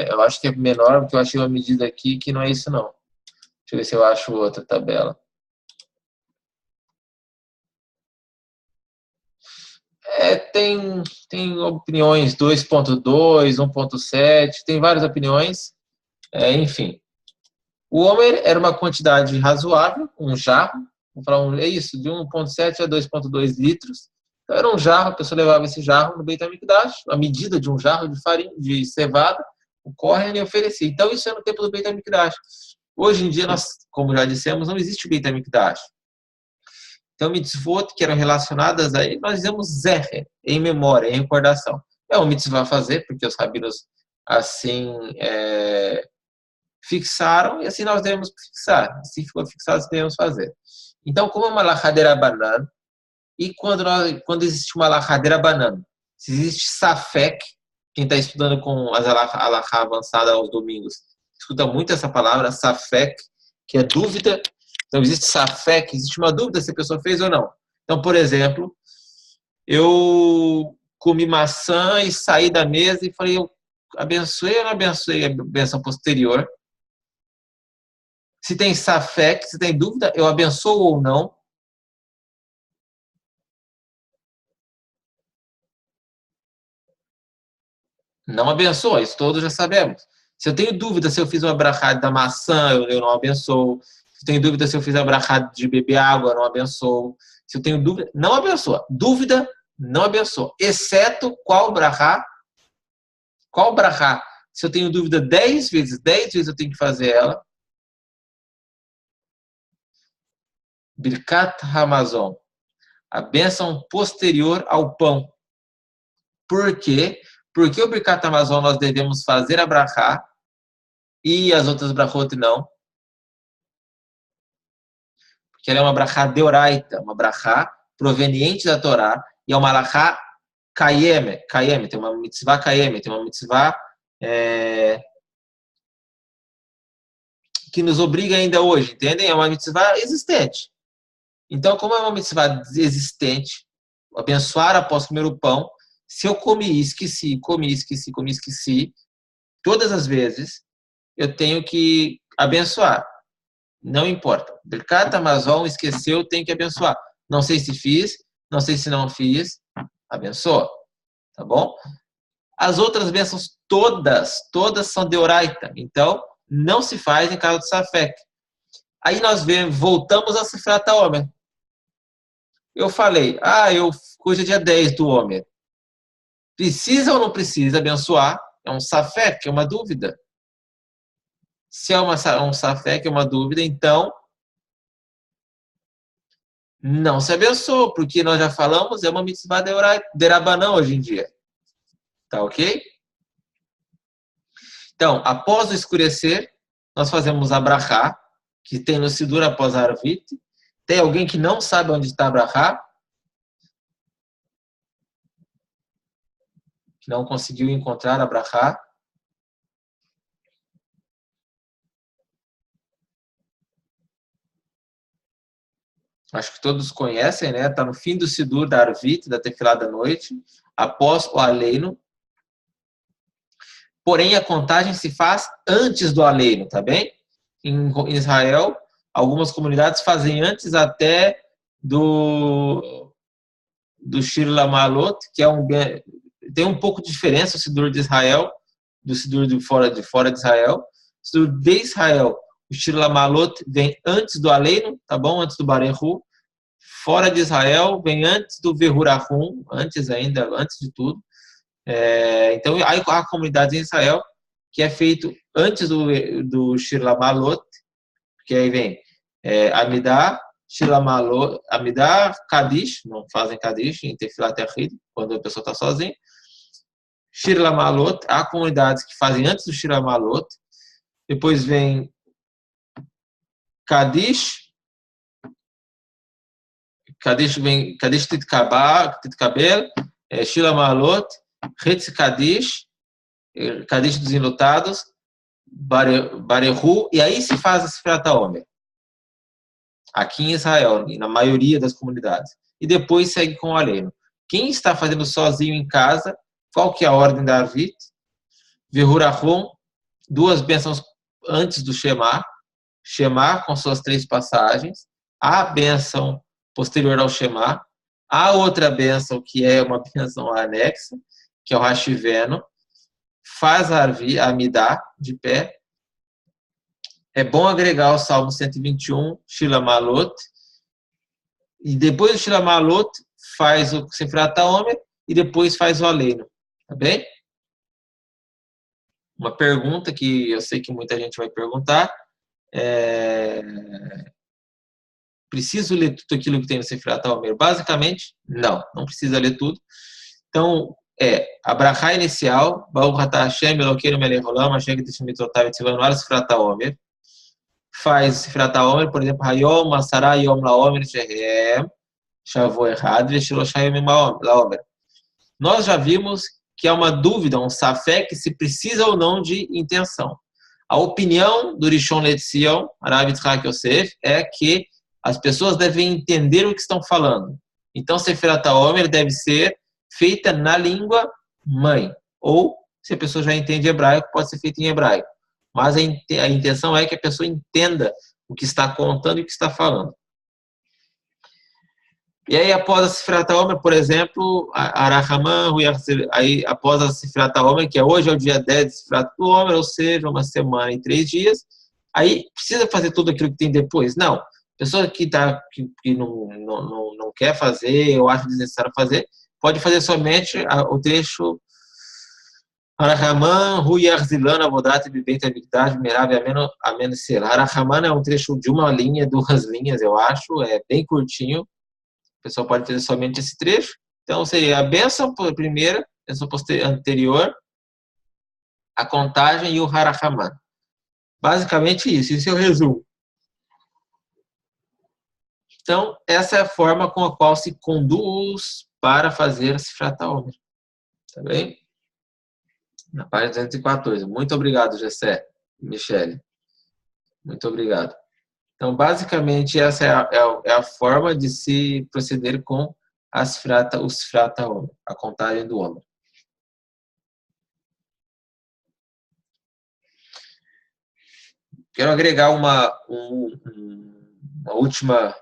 Eu acho que é menor, porque eu achei uma medida aqui que não é isso não. Deixa eu ver se eu acho outra tabela. Tem opiniões 2,2, 1,7, tem várias opiniões. Enfim. O Omer era uma quantidade razoável, um jarro. Vamos falar, é isso, de 1,7 a 2,2 litros. Então era um jarro, a pessoa levava esse jarro no Beit HaMikdash, a medida de um jarro de farinha, de cevada, o Kohen lhe oferecia. Então isso é no tempo do Beit HaMikdash. Hoje em dia, nós, como já dissemos, não existe o Beit HaMikdash. Então, mitzvot que eram relacionadas a ele, nós dizemos zeher, em memória, em recordação. É um mitzvah a fazer, porque os rabinos assim fixaram, e assim nós devemos fixar. Assim ficou fixado, assim devemos fazer. Então, como é uma lachadeira banana, e quando existe uma lachadeira banana, se existe safek, quem está estudando com as alachá avançada aos domingos, escuta muito essa palavra, safek, que é dúvida. Então, existe safek, existe uma dúvida se a pessoa fez ou não. Então, por exemplo, eu comi maçã e saí da mesa e falei, eu abençoei ou não abençoei a bênção posterior? Se tem safek, se tem dúvida, eu abençoo ou não? Não abençoa, isso todos já sabemos. Se eu tenho dúvida se eu fiz uma brachá da maçã, eu não abençoo. Se eu tenho dúvida se eu fiz a brachá de beber água, eu não abençoo. Se eu tenho dúvida, não abençoa. Dúvida, não abençoa. Exceto qual brachá? Qual brachá? Se eu tenho dúvida 10 vezes eu tenho que fazer ela. Birkat Hamazon. A bênção posterior ao pão. Por quê? Porque o Birkat Hamazon nós devemos fazer a brachá e as outras brachot não. Porque ela é uma brachá deoraita, uma brachá proveniente da Torá, e é uma alachá Kayeme, tem uma mitzvah Kayeme, tem uma mitzvah que nos obriga ainda hoje, entendem? É uma mitzvah existente. Então, como é uma mitzvah existente, abençoar após comer o pão, se eu comi, esqueci, todas as vezes, eu tenho que abençoar. Não importa. Birkat Hamazon esqueceu, tem que abençoar. Não sei se fiz, não sei se não fiz, abençoa. Tá bom? As outras bênçãos, todas são de oraita. Então, não se faz em caso de Safek. Aí nós voltamos a Sifrat HaOmer. Eu falei, hoje é dia 10 do Homer. Precisa ou não precisa abençoar? É um Safek, é uma dúvida. Se é um Safek, é uma dúvida, então não se abençoa, porque nós já falamos, é uma mitzvah de Rabanã hoje em dia. Tá ok? Então, após o escurecer, nós fazemos a brachá, que tem no Sidur após a Arvit. Tem alguém que não sabe onde está a brachá? Que não conseguiu encontrar a brachá? Acho que todos conhecem, né? Está no fim do Sidur da Arvit, da Tefilá da noite, após o Aleino. Porém, a contagem se faz antes do Aleino, tá bem? Em Israel, algumas comunidades fazem antes até do Shir Lamalot, que tem um pouco de diferença o Sidur de Israel do Sidur de fora de Israel. O Sidur de Israel, o Shir Lamalot vem antes do Aleino, tá bom? Antes do Barehu. Fora de Israel, vem antes do Verurahum, antes de tudo. Então, aí a comunidade em Israel, que é feito antes do Shir Lamalot, que aí vem Amidah, Shir Lamalot, Amidah, Kadish, não fazem Kadish em Tefilat Yachid, quando a pessoa está sozinha. Shir Lamalot, há comunidades que fazem antes do Shir Lamalot, depois vem Kadish Titkabel, Shir Lamalot, Hetz Kadish, Kadish dos enlutados, Barehu, e aí se faz a Sifrat HaOmer. Aqui em Israel, na maioria das comunidades. E depois segue com o Aleino. Quem está fazendo sozinho em casa, qual que é a ordem da Arvit? Verurahum, 2 bênçãos antes do Shema. Shema com suas 3 passagens. A bênção posterior ao Shema. A outra bênção, que é uma bênção anexa, que é o Hashiveno. Faz a Amidah de pé. É bom agregar o Salmo 121, Shir Lamalot, e depois do Shir Lamalot faz o Sifrat HaOmer e depois faz o Aleino, tá bem? Uma pergunta que eu sei que muita gente vai perguntar, preciso ler tudo aquilo que tem no Sifrat HaOmer? Basicamente, não precisa ler tudo. Então, a brachá inicial, Baruch atah Hashem Elokeinu melech haolam, asher kitishim mitzvotav etzivanu al Sifrat HaOmer. Faz Sifrat HaOmer, por exemplo, Hayom, Asara, Yom Laomer, Shehem, Shavuot Echad, Veshilosh Hayom Laomer. Nós já vimos que há uma dúvida, um safek, se precisa ou não de intenção. A opinião do Rishon LeZion, Rav Yitzhak Yosef, é que as pessoas devem entender o que estão falando. Então, Sifrat HaOmer deve ser feita na língua mãe. Ou, se a pessoa já entende hebraico, pode ser feita em hebraico. Mas a intenção é que a pessoa entenda o que está contando e o que está falando. E aí, após a Sifrat HaOmer, por exemplo, Arahaman, aí após a Sifrat HaOmer, que hoje é o dia 10 de Sifrat HaOmer, ou seja, 1 semana e 3 dias, aí precisa fazer tudo aquilo que tem depois? Não. Pessoa que não quer fazer, ou acha desnecessário fazer, pode fazer somente o trecho Arahaman, Hu Yarzilana, Avodat, Bibet, Abigdash, Merav, Amen, Selah. Arahaman é um trecho de 1 linha, 2 linhas, eu acho, é bem curtinho. O pessoal pode fazer somente esse trecho. Então, seria a bênção primeira, a bênção anterior, a contagem e o Harahaman. Basicamente isso, esse é o resumo. Então, essa é a forma com a qual se conduz para fazer a Sifrat HaOmer. Tá bem? Na página 214. Muito obrigado, Gessé e Michele. Muito obrigado. Então, basicamente, essa é a forma de se proceder com os frata Omer, a contagem do Omer. Quero agregar uma última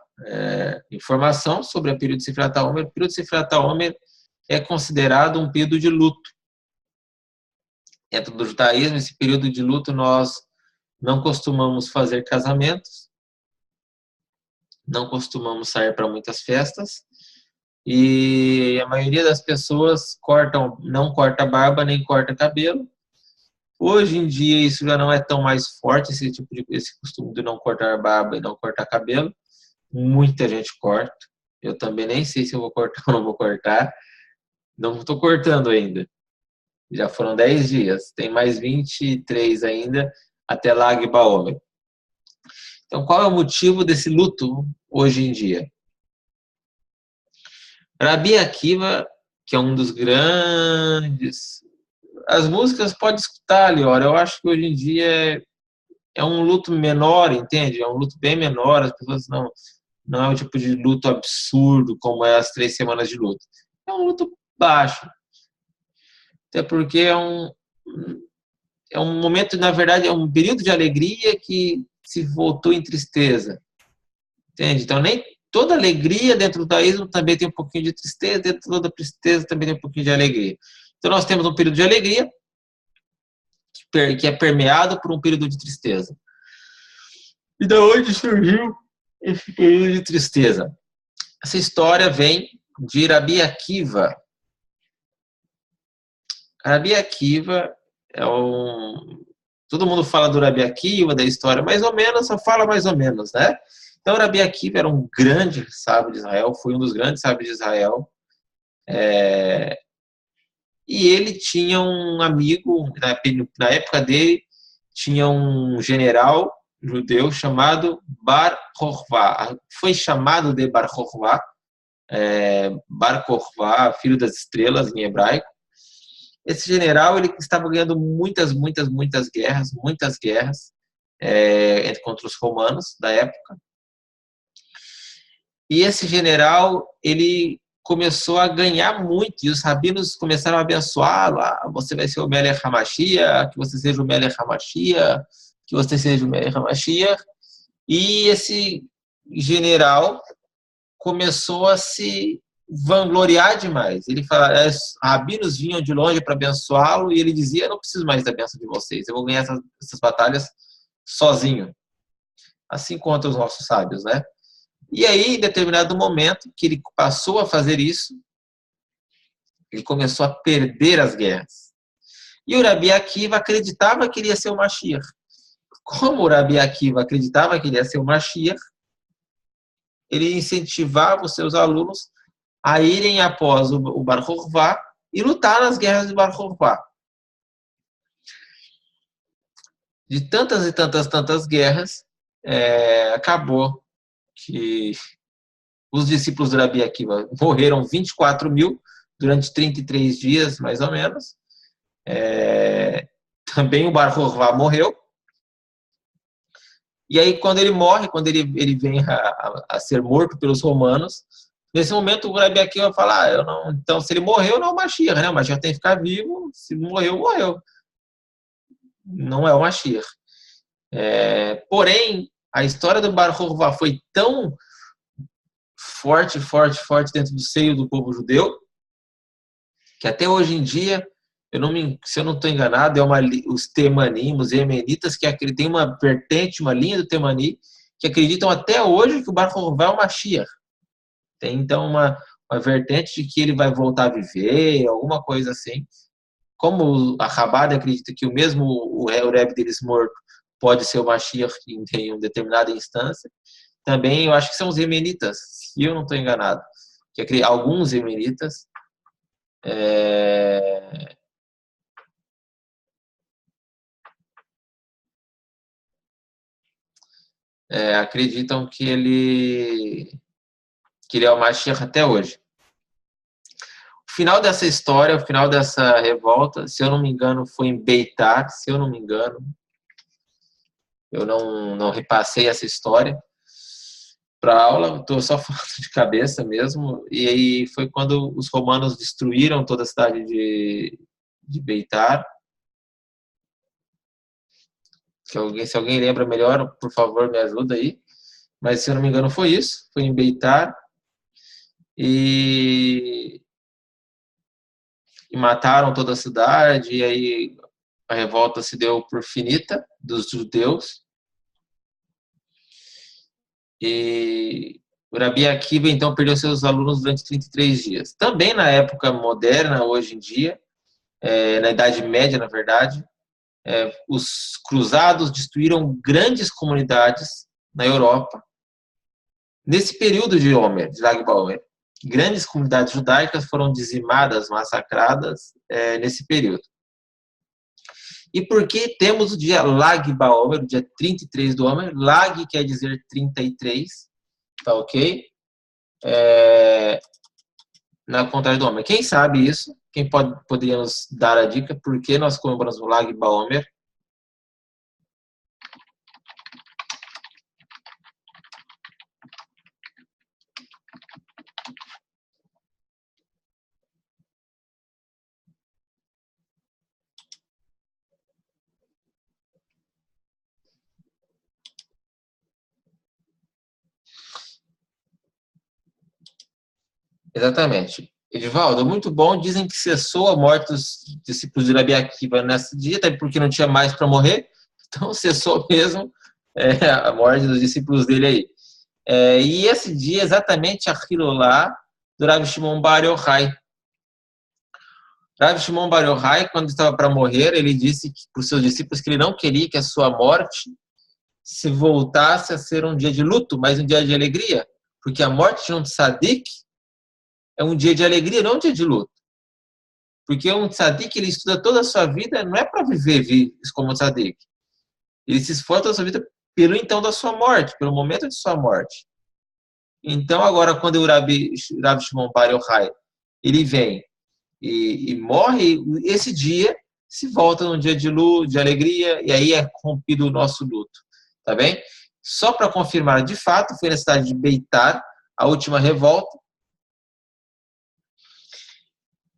informação sobre o período de Sifrat HaOmer. O período de Sifrat HaOmer é considerado um período de luto. Dentro do judaísmo, esse período de luto, nós não costumamos fazer casamentos, não costumamos sair para muitas festas, e a maioria das pessoas não corta barba nem corta cabelo. Hoje em dia isso já não é tão mais forte, esse costume de não cortar barba e não cortar cabelo. Muita gente corta. Eu também nem sei se eu vou cortar ou não vou cortar. Não estou cortando ainda. Já foram 10 dias. Tem mais 23 ainda até Lag Baomer. Então, qual é o motivo desse luto hoje em dia? Rabi Akiva, que é um dos grandes... As músicas pode escutar ali, olha. Eu acho que hoje em dia é um luto menor, entende? É um luto bem menor. As pessoas não é um tipo de luto absurdo como é as 3 semanas de luto. É um luto baixo. Até porque é um momento, na verdade, é um período de alegria que se voltou em tristeza. Entende? Então, nem toda alegria dentro do judaísmo também tem um pouquinho de tristeza, dentro de toda tristeza também tem um pouquinho de alegria. Então, nós temos um período de alegria que é permeado por um período de tristeza. E de onde surgiu esse período de tristeza? Essa história vem de Rabi Akiva. Rabi Akiva é todo mundo fala do Rabi Akiva, da história, mais ou menos, só fala mais ou menos, né? Então, Rabi Akiva era um grande sábio de Israel, foi um dos grandes sábios de Israel. E ele tinha um amigo, na época dele, tinha um general judeu chamado Bar Kokhba. Foi chamado de Bar Kokhba, Bar Kokhba, filho das estrelas em hebraico. Esse general ele estava ganhando muitas guerras contra os romanos da época. E esse general ele começou a ganhar muito, e os rabinos começaram a abençoá-lo. Você vai ser o Melech HaMashiach, que você seja o Melech HaMashiach, que você seja o Melech HaMashiach. E esse general começou a se vangloriar demais. Ele falava, os rabinos vinham de longe para abençoá-lo, e ele dizia, eu não preciso mais da bênção de vocês, eu vou ganhar essas batalhas sozinho. Assim contra os nossos sábios, né? E aí, em determinado momento, que ele passou a fazer isso, ele começou a perder as guerras. E o Rabi Akiva acreditava que ele ia ser o Mashiach. Como o Rabi Akiva acreditava que ele ia ser o Mashiach, ele incentivava os seus alunos a irem após o Bar Kokhba e lutar nas guerras de Bar Kokhba. De tantas e tantas guerras, acabou que os discípulos do Rabi Akiva morreram 24.000 durante 33 dias, mais ou menos. Também o Bar Kokhba morreu. E aí, quando ele morre, quando ele vem a ser morto pelos romanos, nesse momento o Rabi Akiva fala, então se ele morreu, não é o Mashiach, né? O Mashiach tem que ficar vivo, se morreu, morreu. Não é o Mashiach. Porém, a história do Bar Kokhba foi tão forte dentro do seio do povo judeu, que até hoje em dia, se eu não estou enganado, os Temanim, os Yemenitas, que tem uma vertente, uma linha do Temani, que acreditam até hoje que o Bar Kokhba é o Mashiach. Tem então uma vertente de que ele vai voltar a viver, alguma coisa assim. Como a Chabad acredita que o Rebbe deles morto pode ser o Mashiach em uma determinada instância, também eu acho que são os Yemenitas, se eu não estou enganado, que alguns Yemenitas acreditam que ele é o Mashiach até hoje. final dessa história, o final dessa revolta, se eu não me engano, foi em Beitar, se eu não me engano. Eu não repassei essa história para aula, estou só falando de cabeça mesmo. E aí foi quando os romanos destruíram toda a cidade de Beitar. Se alguém lembra melhor, por favor, me ajuda aí. Mas, se eu não me engano, foi isso. Foi em Beitar. E mataram toda a cidade. E aí a revolta se deu por finita dos judeus. E o Rabi Akiva, então, perdeu seus alunos durante 33 dias. Também na época moderna, hoje em dia, na Idade Média, na verdade, os cruzados destruíram grandes comunidades na Europa. Nesse período de Lag BaOmer, grandes comunidades judaicas foram dizimadas, massacradas nesse período. E por que temos o dia Lag BaOmer, o dia 33 do Omer? Lag quer dizer 33, tá ok? Na contrário do Omer. Quem sabe isso? Quem poderia nos dar a dica? Por que nós comemoramos o Lag BaOmer? Exatamente. Edivaldo, muito bom. Dizem que cessou a morte dos discípulos de Rabi Akiva nesse dia, até porque não tinha mais para morrer. Então, cessou mesmo a morte dos discípulos dele aí. E esse dia, exatamente, a Hilolá do Rav Shimon Bar Yochai. Rav Shimon Bar Yochai, quando estava para morrer, ele disse para os seus discípulos que ele não queria que a sua morte se voltasse a ser um dia de luto, mas um dia de alegria. Porque a morte de um tzadik é um dia de alegria, não um dia de luto. Porque um tzadik, ele estuda toda a sua vida, não é para viver como um tzadik. Ele se esforça toda a sua vida pelo então da sua morte, pelo momento de sua morte. Então, agora, quando o Rav Shimon Bar Yochai, ele vem e morre, esse dia se volta num dia de luto, de alegria, e aí é rompido o nosso luto. Tá bem? Só para confirmar, de fato, foi na cidade de Beitar, a última revolta.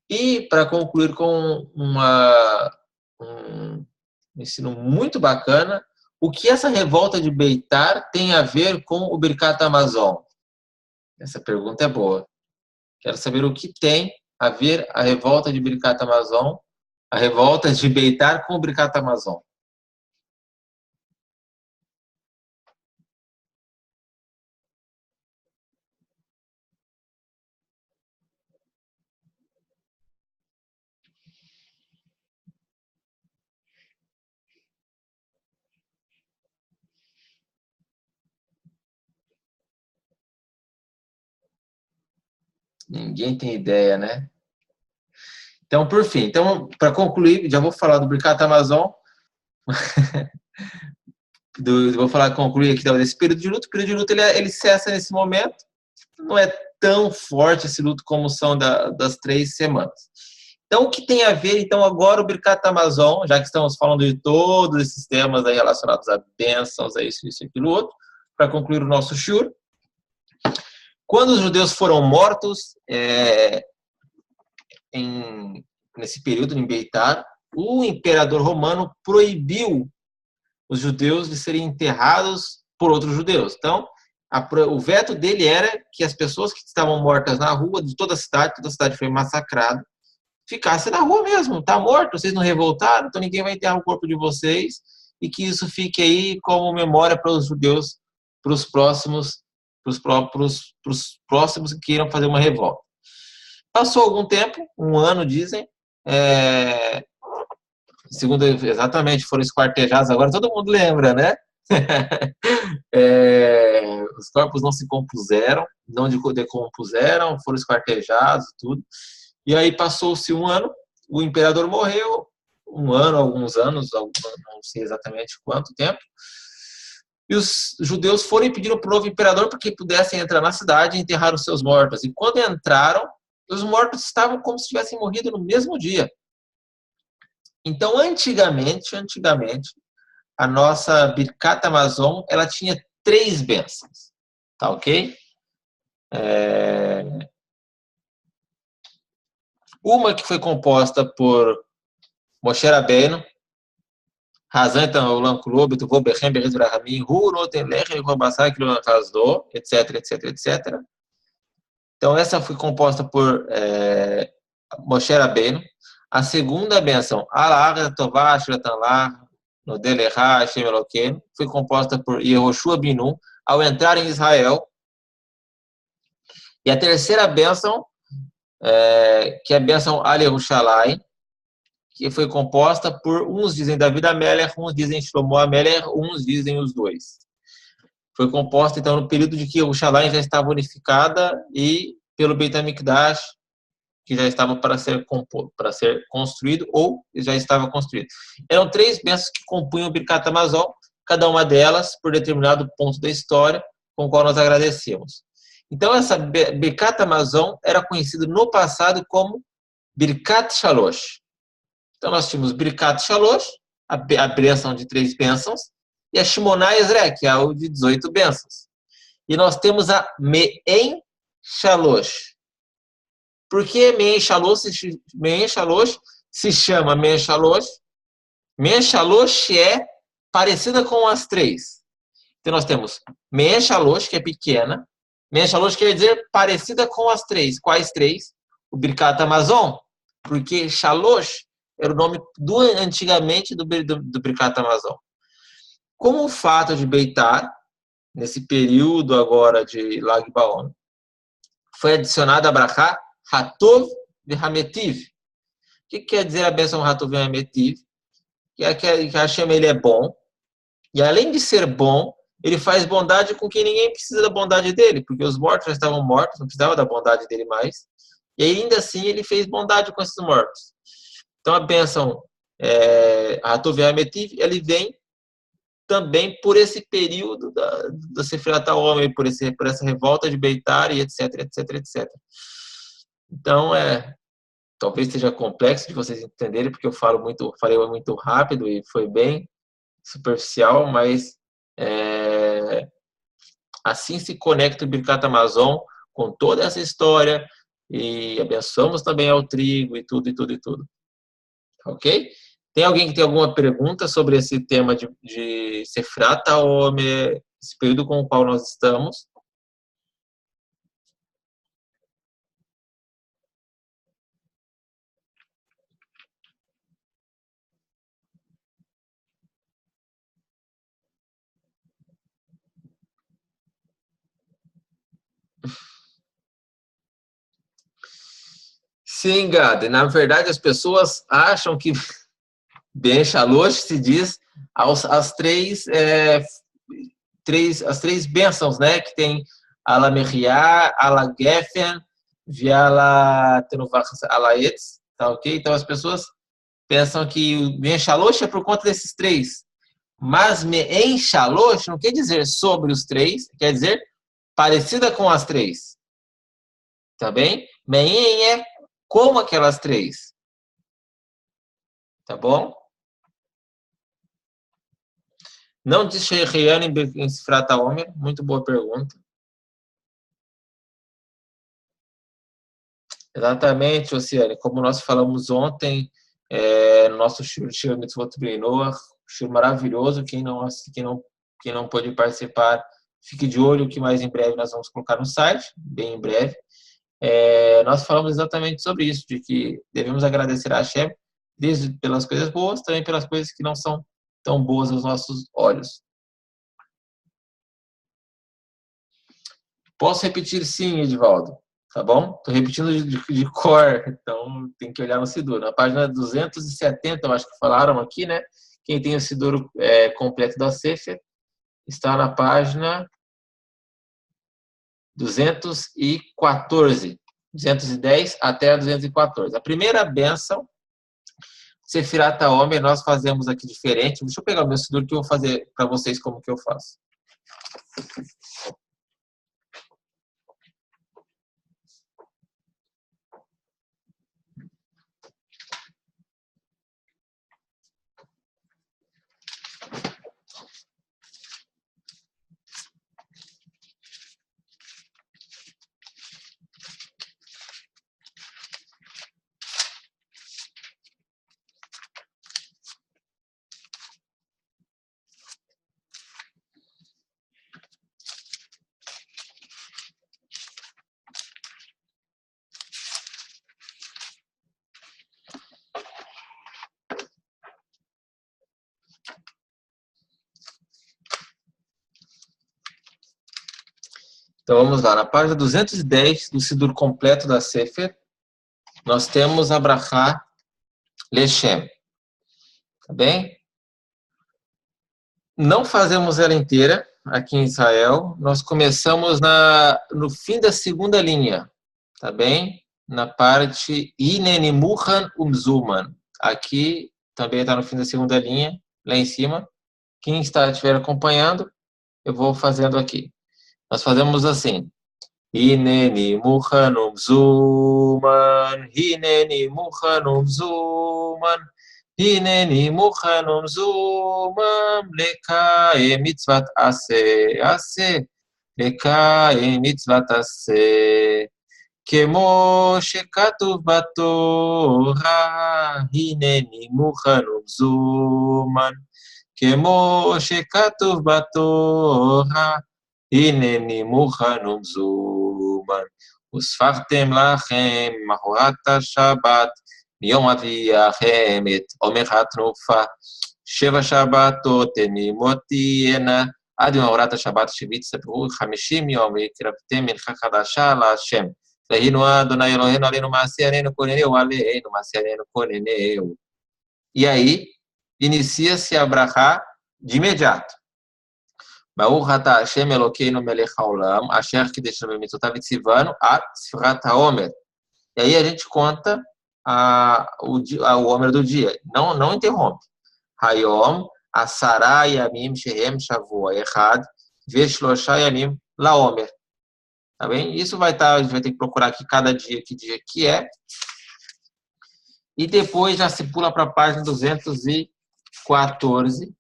E para concluir com um ensino muito bacana, o que essa revolta de Beitar tem a ver com o Birkat Hamazon? Essa pergunta é boa. Quero saber o que tem a ver a revolta de Birkat Hamazon, a revolta de Beitar com o Birkat Hamazon. Ninguém tem ideia, né? Então, por fim, para concluir, já vou falar do Birkat Hamazon. Vou concluir aqui desse período de luto. O período de luto ele cessa nesse momento. Não é tão forte esse luto como são das 3 semanas. Então, o que tem a ver, então, agora o Birkat Hamazon, já que estamos falando de todos esses temas aí relacionados a bênçãos, a isso, aquilo, outro, para concluir o nosso shur. Quando os judeus foram mortos, nesse período, em Beitar, o imperador romano proibiu os judeus de serem enterrados por outros judeus. Então, o veto dele era que as pessoas que estavam mortas na rua, de toda a cidade foi massacrada, ficassem na rua mesmo. Está morto, vocês não revoltaram, então ninguém vai enterrar o corpo de vocês, e que isso fique aí como memória para os judeus, para os próximos que queiram fazer uma revolta. Passou algum tempo, 1 ano, dizem, segundo exatamente, foram esquartejados, agora todo mundo lembra, né? Os corpos não se compuseram, não decompuseram, foram esquartejados, tudo. E aí passou-se 1 ano, o imperador morreu, 1 ano, alguns anos, não sei exatamente quanto tempo, e os judeus foram e pediram para o novo imperador para que pudessem entrar na cidade e enterrar os seus mortos. E quando entraram, Os mortos estavam como se tivessem morrido no mesmo dia. Então, antigamente, a nossa Birkat Hamazon, ela tinha 3 bênçãos. Tá ok? Uma que foi composta por Moshe Rabbeinu, Razan Olam Kulo, Betuvô, Bechem, Beres Brahami, Hu, Noten Lechem, Robassai, Kilon Hasdo, etc, etc, etc. Então, essa foi composta por Moshe Rabbeinu. A segunda benção, Alá, Tová, Shiratanlá, no Delerá, Hashem Eloqueno, foi composta por Yehoshua Binu, ao entrar em Israel. E a terceira bênção, que é a bênção Al Yerushalayim, que foi composta por, uns dizem David Amelech, uns dizem Shlomo Amelech, uns dizem os dois. Foi composta, então, no período de que Yerushalayim já estava unificada e pelo Beit HaMikdash, que já estava para ser construído ou já estava construído. Eram 3 bênçãos que compunham o Birkat Hamazon, cada uma delas por determinado ponto da história, com o qual nós agradecemos. Então, essa Birkat Hamazon era conhecida no passado como Birkat Shalosh. Então, nós tínhamos Birkat Shalosh, a bênção de 3 bênçãos, e a Shimona Ezra, que é a de 18 bênçãos. E nós temos a Me'en Shalosh. Por que Me'en Shalosh se chama Me'en Shalosh? Me'en Shalosh é parecida com as 3. Então, nós temos Me'en Shalosh, que é pequena. Me'en Shalosh quer dizer parecida com as 3. Quais 3? O Birkat Hamazon, porque Shalosh era o nome antigamente do Birkat Hamazon. Com o fato de Beitar, nesse período agora de Lag Baon, foi adicionada a Brachá Hatov V'Hametiv. O que quer dizer a bênção Hatov V'Hametiv? Que Hashem ele é bom, e além de ser bom, ele faz bondade com quem ninguém precisa da bondade dele, porque os mortos já estavam mortos, não precisava da bondade dele mais, e ainda assim ele fez bondade com esses mortos. Então a bênção Hatov V'Hametiv, ele vem também por esse período da Sefirat HaOmer, por essa revolta de Beitar e etc, etc, etc. Então, talvez seja complexo de vocês entenderem, porque eu falei muito rápido e foi bem superficial, mas assim se conecta o Birkat Hamazon com toda essa história e abençoamos também ao trigo e tudo, e tudo, e tudo. Ok? Tem alguém que tem alguma pergunta sobre esse tema de Sefirat HaOmer, esse período com o qual nós estamos? Sim, Gade. Na verdade, as pessoas acham que Ben Shalosh se diz as 3 as 3 bênçãos, né? Que tem Ala Meriá, Ala Geffen, Viala Tenuvach Alaetz, tá ok? Então as pessoas pensam que o Ben Shalosh é por conta desses 3. Mas Me'en Shalosh não quer dizer sobre os 3, quer dizer parecida com as 3. Tá bem? Me'en é como aquelas 3. Tá bom? Não diz Shechian em Sifrat HaOmer? Muito boa pergunta. Exatamente, Oceane. Como nós falamos ontem, no nosso Shir Mitzvot Bnei Noach, Shir maravilhoso. Quem não pôde participar, fique de olho que mais em breve nós vamos colocar no site, bem em breve. Nós falamos exatamente sobre isso, de que devemos agradecer a Hashem, desde pelas coisas boas, também pelas coisas que não são tão boas aos nossos olhos. Posso repetir sim, Edivaldo, tá bom? Estou repetindo de cor, então tem que olhar no Siddur. Na página 270, eu acho que falaram aqui, né? Quem tem o Siddur completo da Sefer está na página 214, 210 até a 214. A primeira bênção, Sefirat HaOmer, nós fazemos aqui diferente. Deixa eu pegar o meu Siddur que eu vou fazer para vocês como que eu faço. Então vamos lá, na página 210 do Sidur completo da Sefer, nós temos a Brachá Leshem, tá bem? Não fazemos ela inteira aqui em Israel, nós começamos no fim da segunda linha, tá bem? Na parte Hineni Muhan Umzuman. Aqui também está no fim da segunda linha, lá em cima. Quem estiver acompanhando, eu vou fazendo aqui. Nós fazemos assim. Hineni Muhan Umzuman, Hineni Muhan Umzuman, Hineni Muhan Umzuman, Lekae Mitzvat Ase, Ase, Lekae Mitzvat Ase. כמו שכתוב בתורה, הנני מוכן ומזומן. כמו שכתוב בתורה, הנני מוכן ומזומן. וספרתם לכם מחרת השבת, מיום אביכם את עומר התנופה. 7 שבתות תמימות תהיינה, עד יום מחרת השבת שביצעו 50 יום, והקרבתם מנחה חדשה להשם. והיינו אדוני אלוהינו עלינו מעשה עלינו כוננהו, עלינו מעשה עלינו כוננהו. E aí, inicia-se a brachá de imediato. Baruch atah Hashem Elokeinu melech haolam, asher kideshanu b'mitzvotav v'tzivanu ad sfirat haomer. E aí a gente conta o Homer do dia. Não interrompe. Hayom, Asara Yamim Shehem Shavua Echad, Veshlosha Yamim Laomer. Tá bem? Isso a gente vai ter que procurar aqui cada dia, que dia que é. E depois já se pula para a página 214.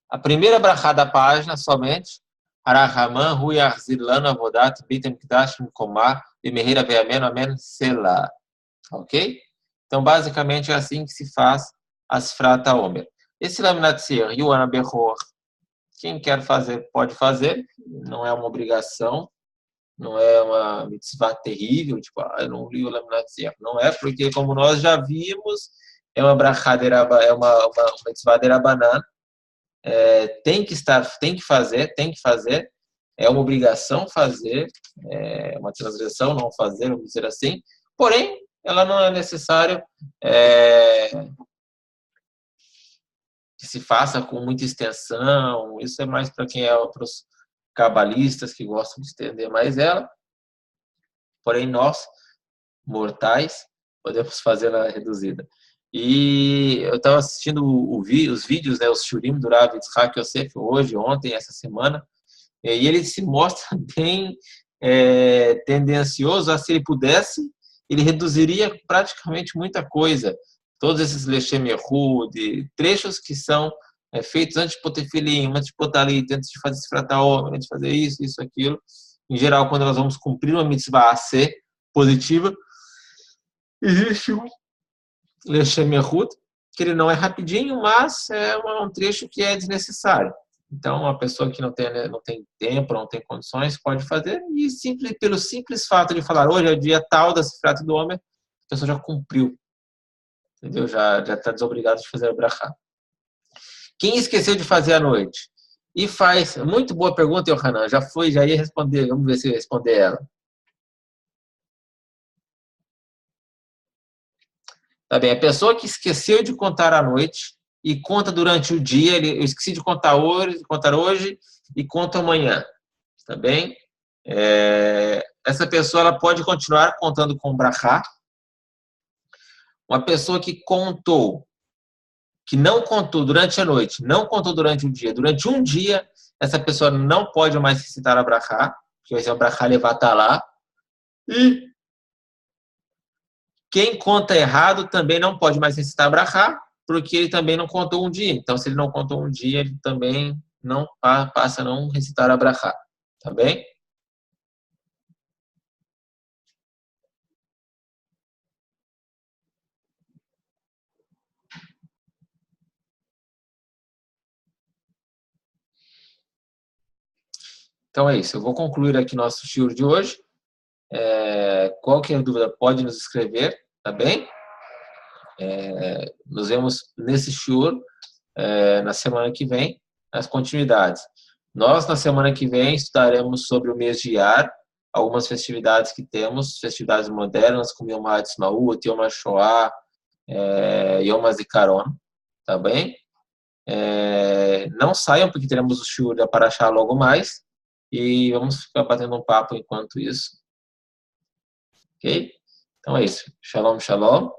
A primeira brachá da página somente. Arahaman, Hu Yachzir Lanu Avodat, Beit HaMikdash Mikomah, B'Meir Aveamenu Amen Selah. Ok? Então, basicamente, é assim que se faz as Frata Omer. Esse Laminat Seir, Yuana Bechor, quem quer fazer, pode fazer, não é uma obrigação, não é uma mitzvah terrível, tipo, eu não li o Laminat Seir. Não é, porque, como nós já vimos, é uma é uma mitzvah derabanan, tem que fazer, é uma obrigação fazer, é uma transgressão não fazer, vamos dizer assim, porém, ela não é necessário que se faça com muita extensão. Isso é mais para quem para os cabalistas que gostam de estender mais ela. Porém, nós, mortais, podemos fazer ela reduzida. E eu estava assistindo os vídeos, né, os shurim do Rav Yitzhak Yosef, hoje, ontem, essa semana, e ele se mostra bem tendencioso a, se ele pudesse, ele reduziria praticamente muita coisa. Todos esses Lechem Yehud, trechos que são feitos antes de Potefilim, antes de Potalit, antes de fazer Sfrataom, antes de fazer isso, aquilo. Em geral, quando nós vamos cumprir uma mitzvah a ser positiva, existe um Lechem Yehud, que ele não é rapidinho, mas é um trecho que é desnecessário. Então, uma pessoa que não tem tempo, não tem condições, pode fazer, e pelo simples fato de falar, hoje é o dia tal da Sefrat do Homer, a pessoa já cumpriu. Entendeu? Já está desobrigado de fazer a brachá. Quem esqueceu de fazer à noite? E faz... Muito boa pergunta, Yohanan. Já ia responder. Vamos ver se eu responder ela. Tá bem. A pessoa que esqueceu de contar à noite e conta durante o dia, eu esqueci de contar hoje e conto amanhã. Tá bem? Essa pessoa ela pode continuar contando com brachá. Uma pessoa que não contou durante a noite, não contou durante o dia, durante um dia, essa pessoa não pode mais recitar a brachá, que vai ser a brachá levatá. E quem conta errado também não pode mais recitar a brachá, porque ele também não contou um dia. Então, se ele não contou um dia, ele também não passa a não recitar a brachá. Tá bem? Então é isso. Eu vou concluir aqui nosso shiur de hoje. Qualquer dúvida pode nos escrever, tá bem? Nos vemos nesse shiur na semana que vem, nas continuidades. Nós, na semana que vem, estudaremos sobre o mês de Iyar, algumas festividades que temos, festividades modernas, como Yom HaAtzmaut, Yom HaShoah, Yom HaZikaron, tá bem? Não saiam, porque teremos o shiur da Parashá logo mais, e vamos ficar batendo um papo enquanto isso, ok? Então é isso. Shalom, shalom.